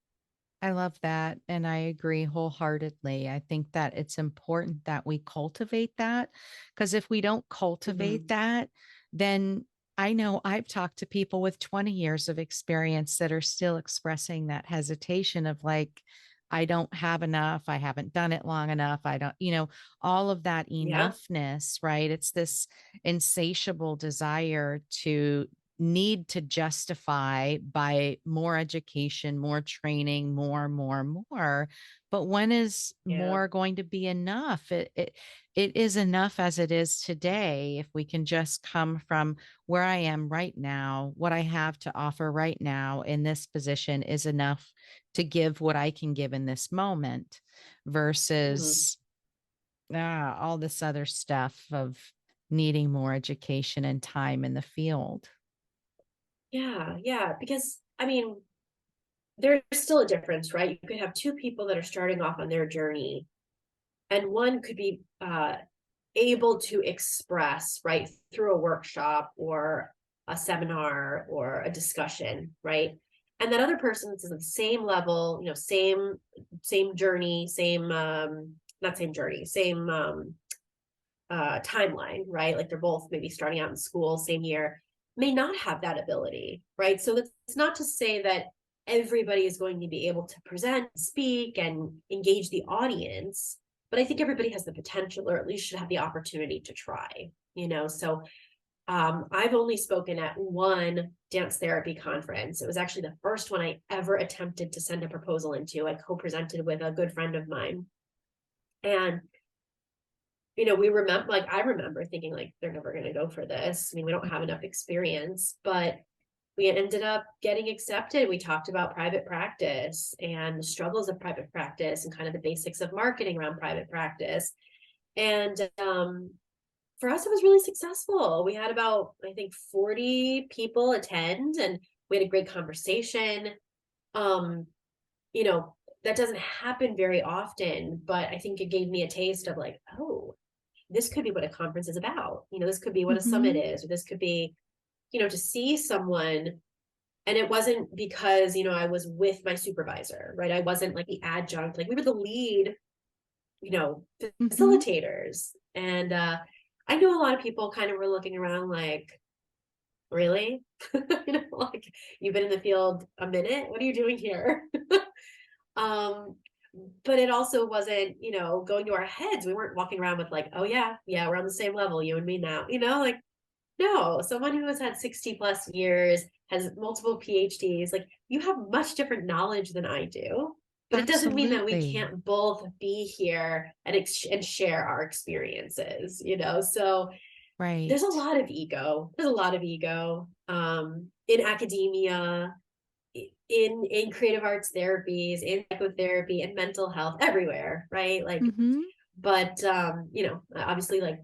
I love that. And I agree wholeheartedly. I think that it's important that we cultivate that because if we don't cultivate Mm-hmm. that, then I know I've talked to people with 20 years of experience that are still expressing that hesitation of like, I don't have enough. I haven't done it long enough. I don't, all of that Yeah. enoughness, right? It's this insatiable desire to need to justify by more education, more training, more. But when is Yeah. more going to be enough? It is enough as it is today. If we can just come from where I am right now, what I have to offer right now in this position is enough to give what I can give in this moment Mm-hmm. versus all this other stuff of needing more education and time in the field. Yeah. Yeah. Because I mean, there's still a difference, right? You could have two people that are starting off on their journey, and one could be able to express, right, through a workshop or a seminar or a discussion, right? And that other person is at the same level, same journey, same not same journey, same timeline, right? Like they're both maybe starting out in school, same year, may not have that ability, right? So that's not to say that everybody is going to be able to present, speak, and engage the audience. But I think everybody has the potential, or at least should have the opportunity to try, So I've only spoken at one dance therapy conference. It was actually the first one I ever attempted to send a proposal into. I co-presented with a good friend of mine. And we remember, like, I remember thinking, like, they're never going to go for this. I mean, we don't have enough experience, but we ended up getting accepted. We talked about private practice and the struggles of private practice and kind of the basics of marketing around private practice. And for us, it was really successful. We had about, I think, 40 people attend, and we had a great conversation. Um, you know, that doesn't happen very often, but I think it gave me a taste of like, oh, this could be what a conference is about. This could be what a summit Mhm. is, or this could be, to see someone. And it wasn't because, I was with my supervisor, right? I wasn't like the adjunct, like we were the lead, you know, Mhm. facilitators. And I knew a lot of people kind of were looking around like, really? Like you've been in the field a minute. What are you doing here? um, but it also wasn't, going to our heads. We weren't walking around with like, oh yeah, we're on the same level, you and me now, like no, someone who has had 60 plus years, has multiple PhDs, like you have much different knowledge than I do. But it doesn't mean that we Absolutely. can't both be here and share our experiences, So there's a Right. lot of ego. There's a lot of ego in academia, in creative arts therapies, in psychotherapy, and mental health, everywhere, right? Like Mhm. but obviously like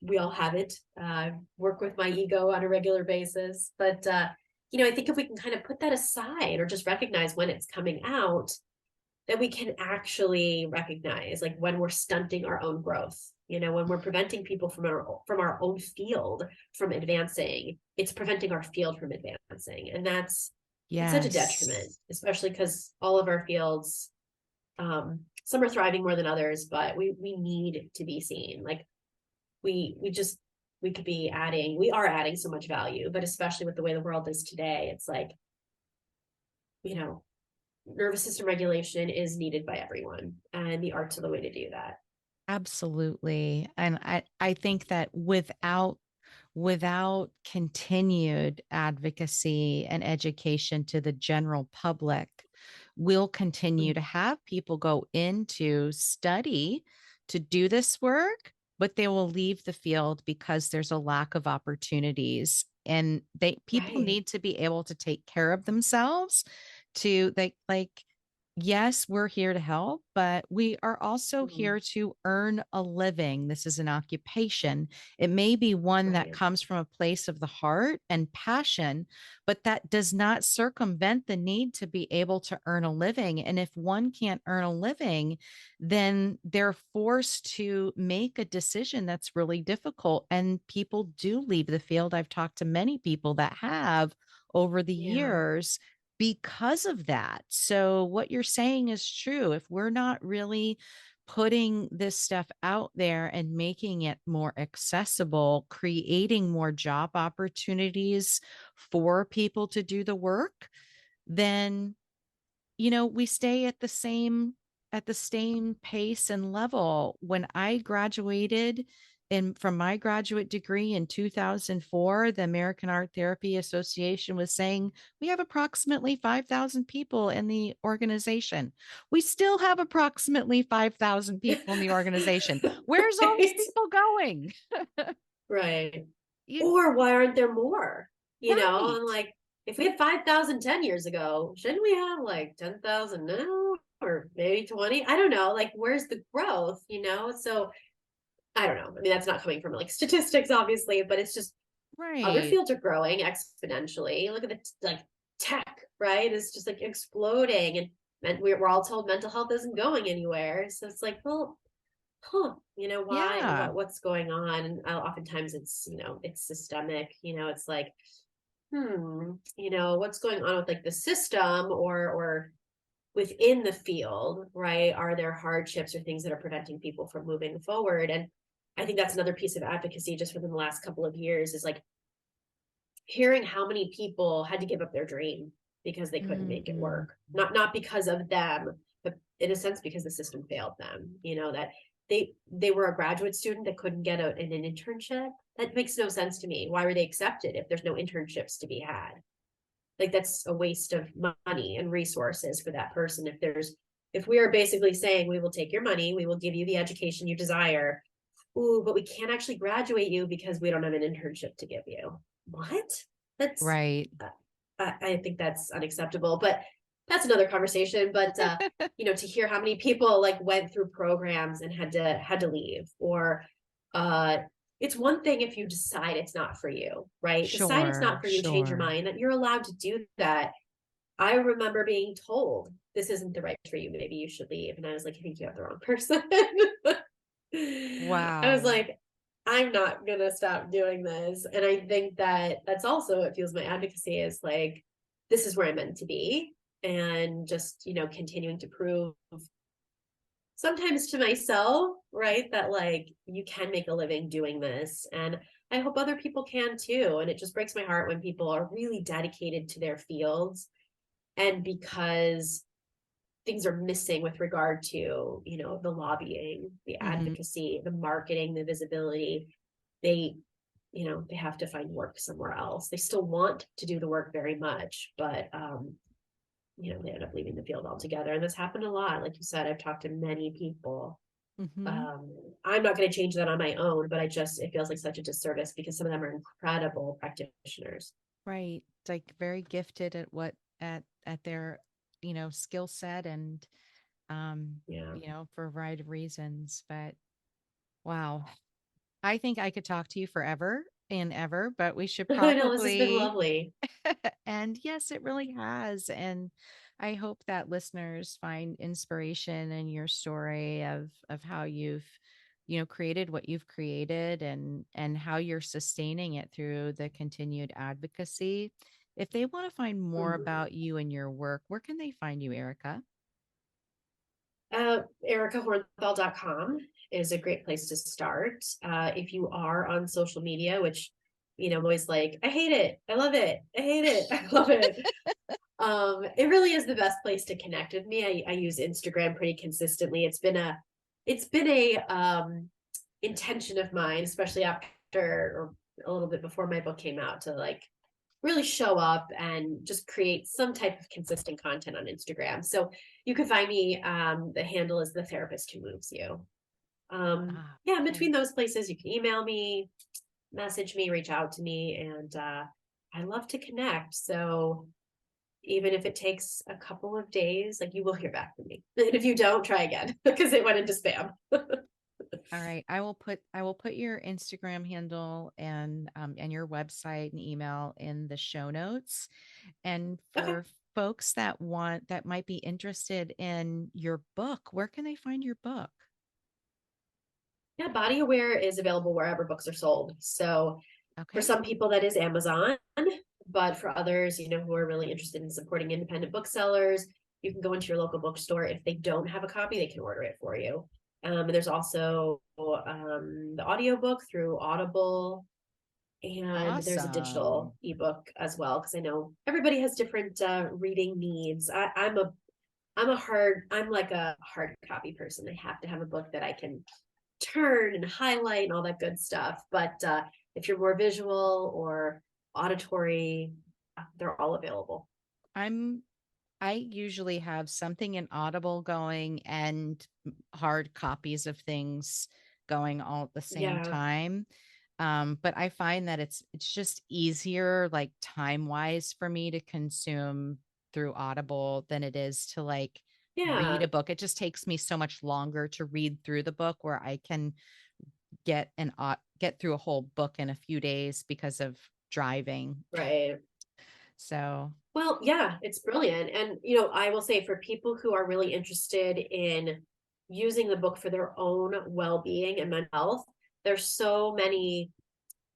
we all have it. Work with my ego on a regular basis, but I think if we can kind of put that aside or just recognize when it's coming out, then we can actually recognize like when we're stunting our own growth, when we're preventing people from our own field from advancing. It's preventing our field from advancing, and it's such a detriment, Yes. especially because all of our fields, some are thriving more than others, but we need to be seen. Like we just we are adding so much value, but especially with the way the world is today, it's like, you know, nervous system regulation is needed by everyone, and the arts are the way to do that. Absolutely. And I think that without continued advocacy and education to the general public, we'll continue to have people go into study to do this work, but they will leave the field because there's a lack of opportunities. And people Right. need to be able to take care of themselves to like yes, we're here to help, but we are also Mhm. here to earn a living. This is an occupation. It may be one that Right. comes from a place of the heart and passion, but that does not circumvent the need to be able to earn a living. And if one can't earn a living, then they're forced to make a decision that's really difficult. And people do leave the field. I've talked to many people that have over the Yeah. years because of that. So, what you're saying is true. If we're not really putting this stuff out there and making it more accessible, creating more job opportunities for people to do the work, then we stay at the same pace and level. When I graduated from my graduate degree in 2004, the American Art Therapy Association was saying we have approximately 5,000 people in the organization. We still have approximately 5,000 people in the organization. Where's all these Right. people going? Right. You Or why aren't there more? And right. like, if we had 5,000 10 years ago, shouldn't we have like 10,000 now? Or maybe 20? I don't know. Like, where's the growth? So I don't know. I mean, that's not coming from like statistics, obviously, but it's just other Right. fields are growing exponentially. Look at the like tech, right? It's just like exploding. And we're all told mental health isn't going anywhere. So it's like, well, why, Yeah. what's going on? And oftentimes it's systemic. It's like, what's going on with like the system or within the field, right? Are there hardships or things that are preventing people from moving forward? And I think that's another piece of advocacy just within the last couple of years is like hearing how many people had to give up their dream because they couldn't make it Mm-mm. work. Not because of them, but in a sense because the system failed them. That they were a graduate student that couldn't get an internship. That makes no sense to me. Why were they accepted if there's no internships to be had? Like that's a waste of money and resources for that person. If we are basically saying we will take your money, we will give you the education you desire. Ooh, but we can't actually graduate you because we don't have an internship to give you. What? That's Right. I think that's unacceptable, but that's another conversation. But to hear how many people like went through programs and had to leave, or uh it's one thing if you decide it's not for you, right? Decide it's Sure, not for you, change your sure. mind, that you're allowed to do that. I remember being told this isn't the right for you, maybe you should leave. And I was like, I think you have the wrong person. I was Wow. like, I'm not gonna stop doing this. And I think that that's also what fuels my advocacy is like, this is where I'm meant to be. And just, continuing to prove sometimes to myself, right, that like you can make a living doing this. And I hope other people can too. And it just breaks my heart when people are really dedicated to their fields. And because things are missing with regard to the lobbying, the Mhm. advocacy, the marketing, the visibility, they they have to find work somewhere else. They still want to do the work very much, but they end up leaving the field altogether. And this happened a lot. Like you said, I've talked to many people. Mhm. I'm not going to change that on my own, but it feels like such a disservice because some of them are incredible practitioners. Right. Like very gifted at at their, skill set and Yeah. for a variety of reasons. But wow. I think I could talk to you forever and ever, but we should I know this has been probably lovely. and yes, it really has. And I hope that listeners find inspiration in your story of how you've, created what you've created and how you're sustaining it through the continued advocacy. If they want to find more Mhm. about you and your work, where can they find you, Erica? EricaHornthal.com is a great place to start. If you are on social media, which, I'm always like, I hate it. I love it. I hate it. I love it. It really is the best place to connect with me. I use Instagram pretty consistently. It's been a intention of mine, especially after or a little bit before my book came out, to like really show up and just create some type of consistent content on Instagram. So you can find me. The handle is the therapist who moves you. Ah, Yeah, in between okay. those places, you can email me, message me, reach out to me, and I love to connect. So even if it takes a couple of days, like you will hear back from me. And if you don't, try again because it went into spam. All right. I will put your Instagram handle and your website and email in the show notes. And Okay. for folks that might be interested in your book, where can they find your book? Yeah, Body Aware is available wherever books are sold. So for Okay. some people that is Amazon, but for others, who are really interested in supporting independent booksellers, you can go into your local bookstore. If they don't have a copy, they can order it for you. And there's also the audiobook through Audible, and there's a digital Awesome. ebook as well, because I know everybody has different reading needs. I'm like a hard copy person. I have to have a book that I can turn and highlight and all that good stuff. But if you're more visual or auditory, they're all available. I'm I usually have something in Audible going and hard copies of things going all at the same Yeah, time. But I find that it's just easier, like time wise, for me to consume through Audible than it is to like read yeah, a book. It just takes me so much longer to read through the book where I can get through a whole book in a few days because of driving. right. So, Well, yeah, it's brilliant. And, I will say for people who are really interested in using the book for their own well being and mental health, there's so many,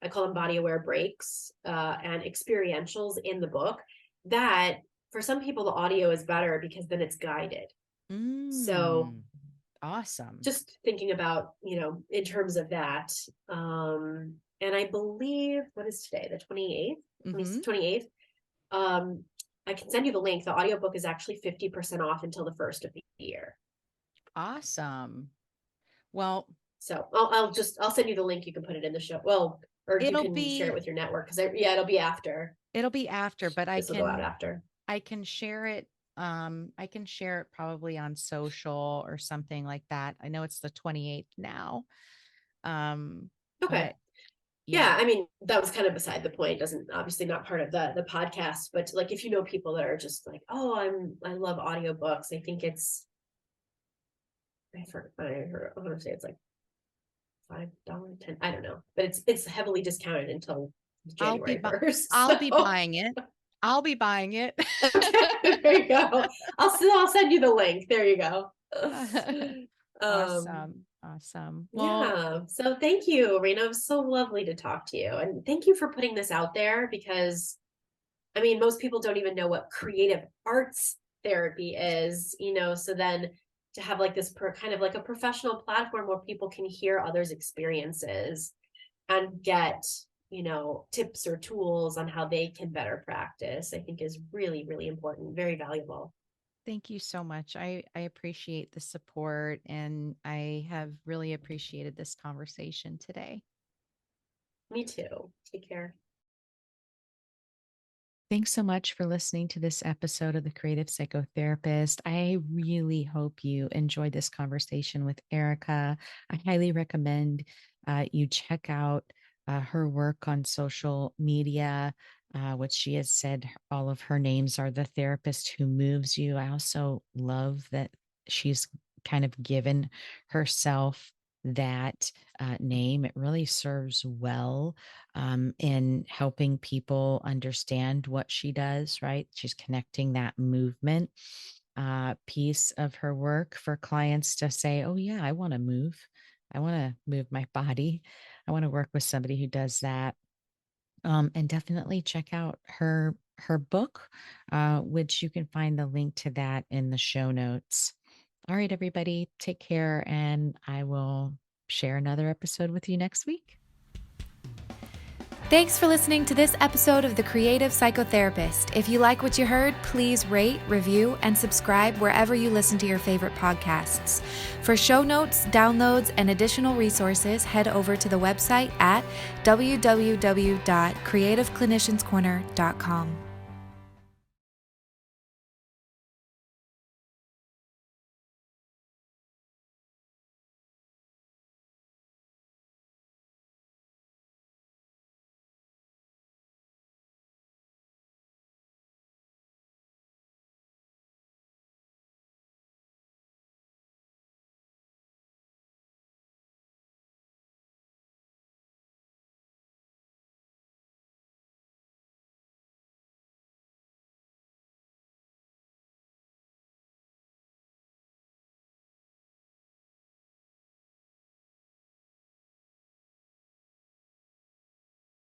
I call them body aware breaks and experientials in the book that for some people, the audio is better because then it's guided. So mm, awesome. just thinking about, in terms of that. And I believe, what is today? The 28th, Hmm. 28th. Um, I can send you the link. The audiobook is actually 50% off until the first of the year. Awesome. Well, So I'll send you the link. You can put it in the show. Well, or you it'll can share it be with your network because yeah, it'll be after. it'll be after, but This will go out after. I can share it. I can share it probably on social or something like that. I know it's the 28th now. Um, Okay. but yeah, Yeah, I mean, that was kind of beside the point. Doesn't obviously not part of the podcast, but like if you know people that are just like, oh, I love audiobooks. I think it's I want to say it's like $5, 10, I don't know, but it's heavily discounted until I'll be January 1st. I'll be So buying it. I'll be buying it. okay, there you go. I'll send you the link. There you go. Um, Awesome. Awesome. Well, yeah. So thank you, Rena. It was so lovely to talk to you. And thank you for putting this out there because I mean, most people don't even know what creative arts therapy is, so then to have like this kind of like a professional platform where people can hear others' experiences and get, tips or tools on how they can better practice, I think is really, really important, very valuable. thank you so much. I appreciate the support and I have really appreciated this conversation today. Me too. Take care. Thanks so much for listening to this episode of The Creative Psychotherapist. I really hope you enjoyed this conversation with Erica. I highly recommend you check out her work on social media, which she has said all of her names are the therapist who moves you. I also love that she's kind of given herself that name. It really serves well in helping people understand what she does, right? She's connecting that movement piece of her work for clients to say, oh, yeah, I want to move. I want to move my body. I want to work with somebody who does that. And definitely check out her book, which you can find the link to that in the show notes. All right, everybody, take care, and I will share another episode with you next week. Thanks for listening to this episode of The Creative Psychotherapist. If you like what you heard, please rate, review, and subscribe wherever you listen to your favorite podcasts. For show notes, downloads, and additional resources, head over to the website at www.creativeclinicianscorner.com.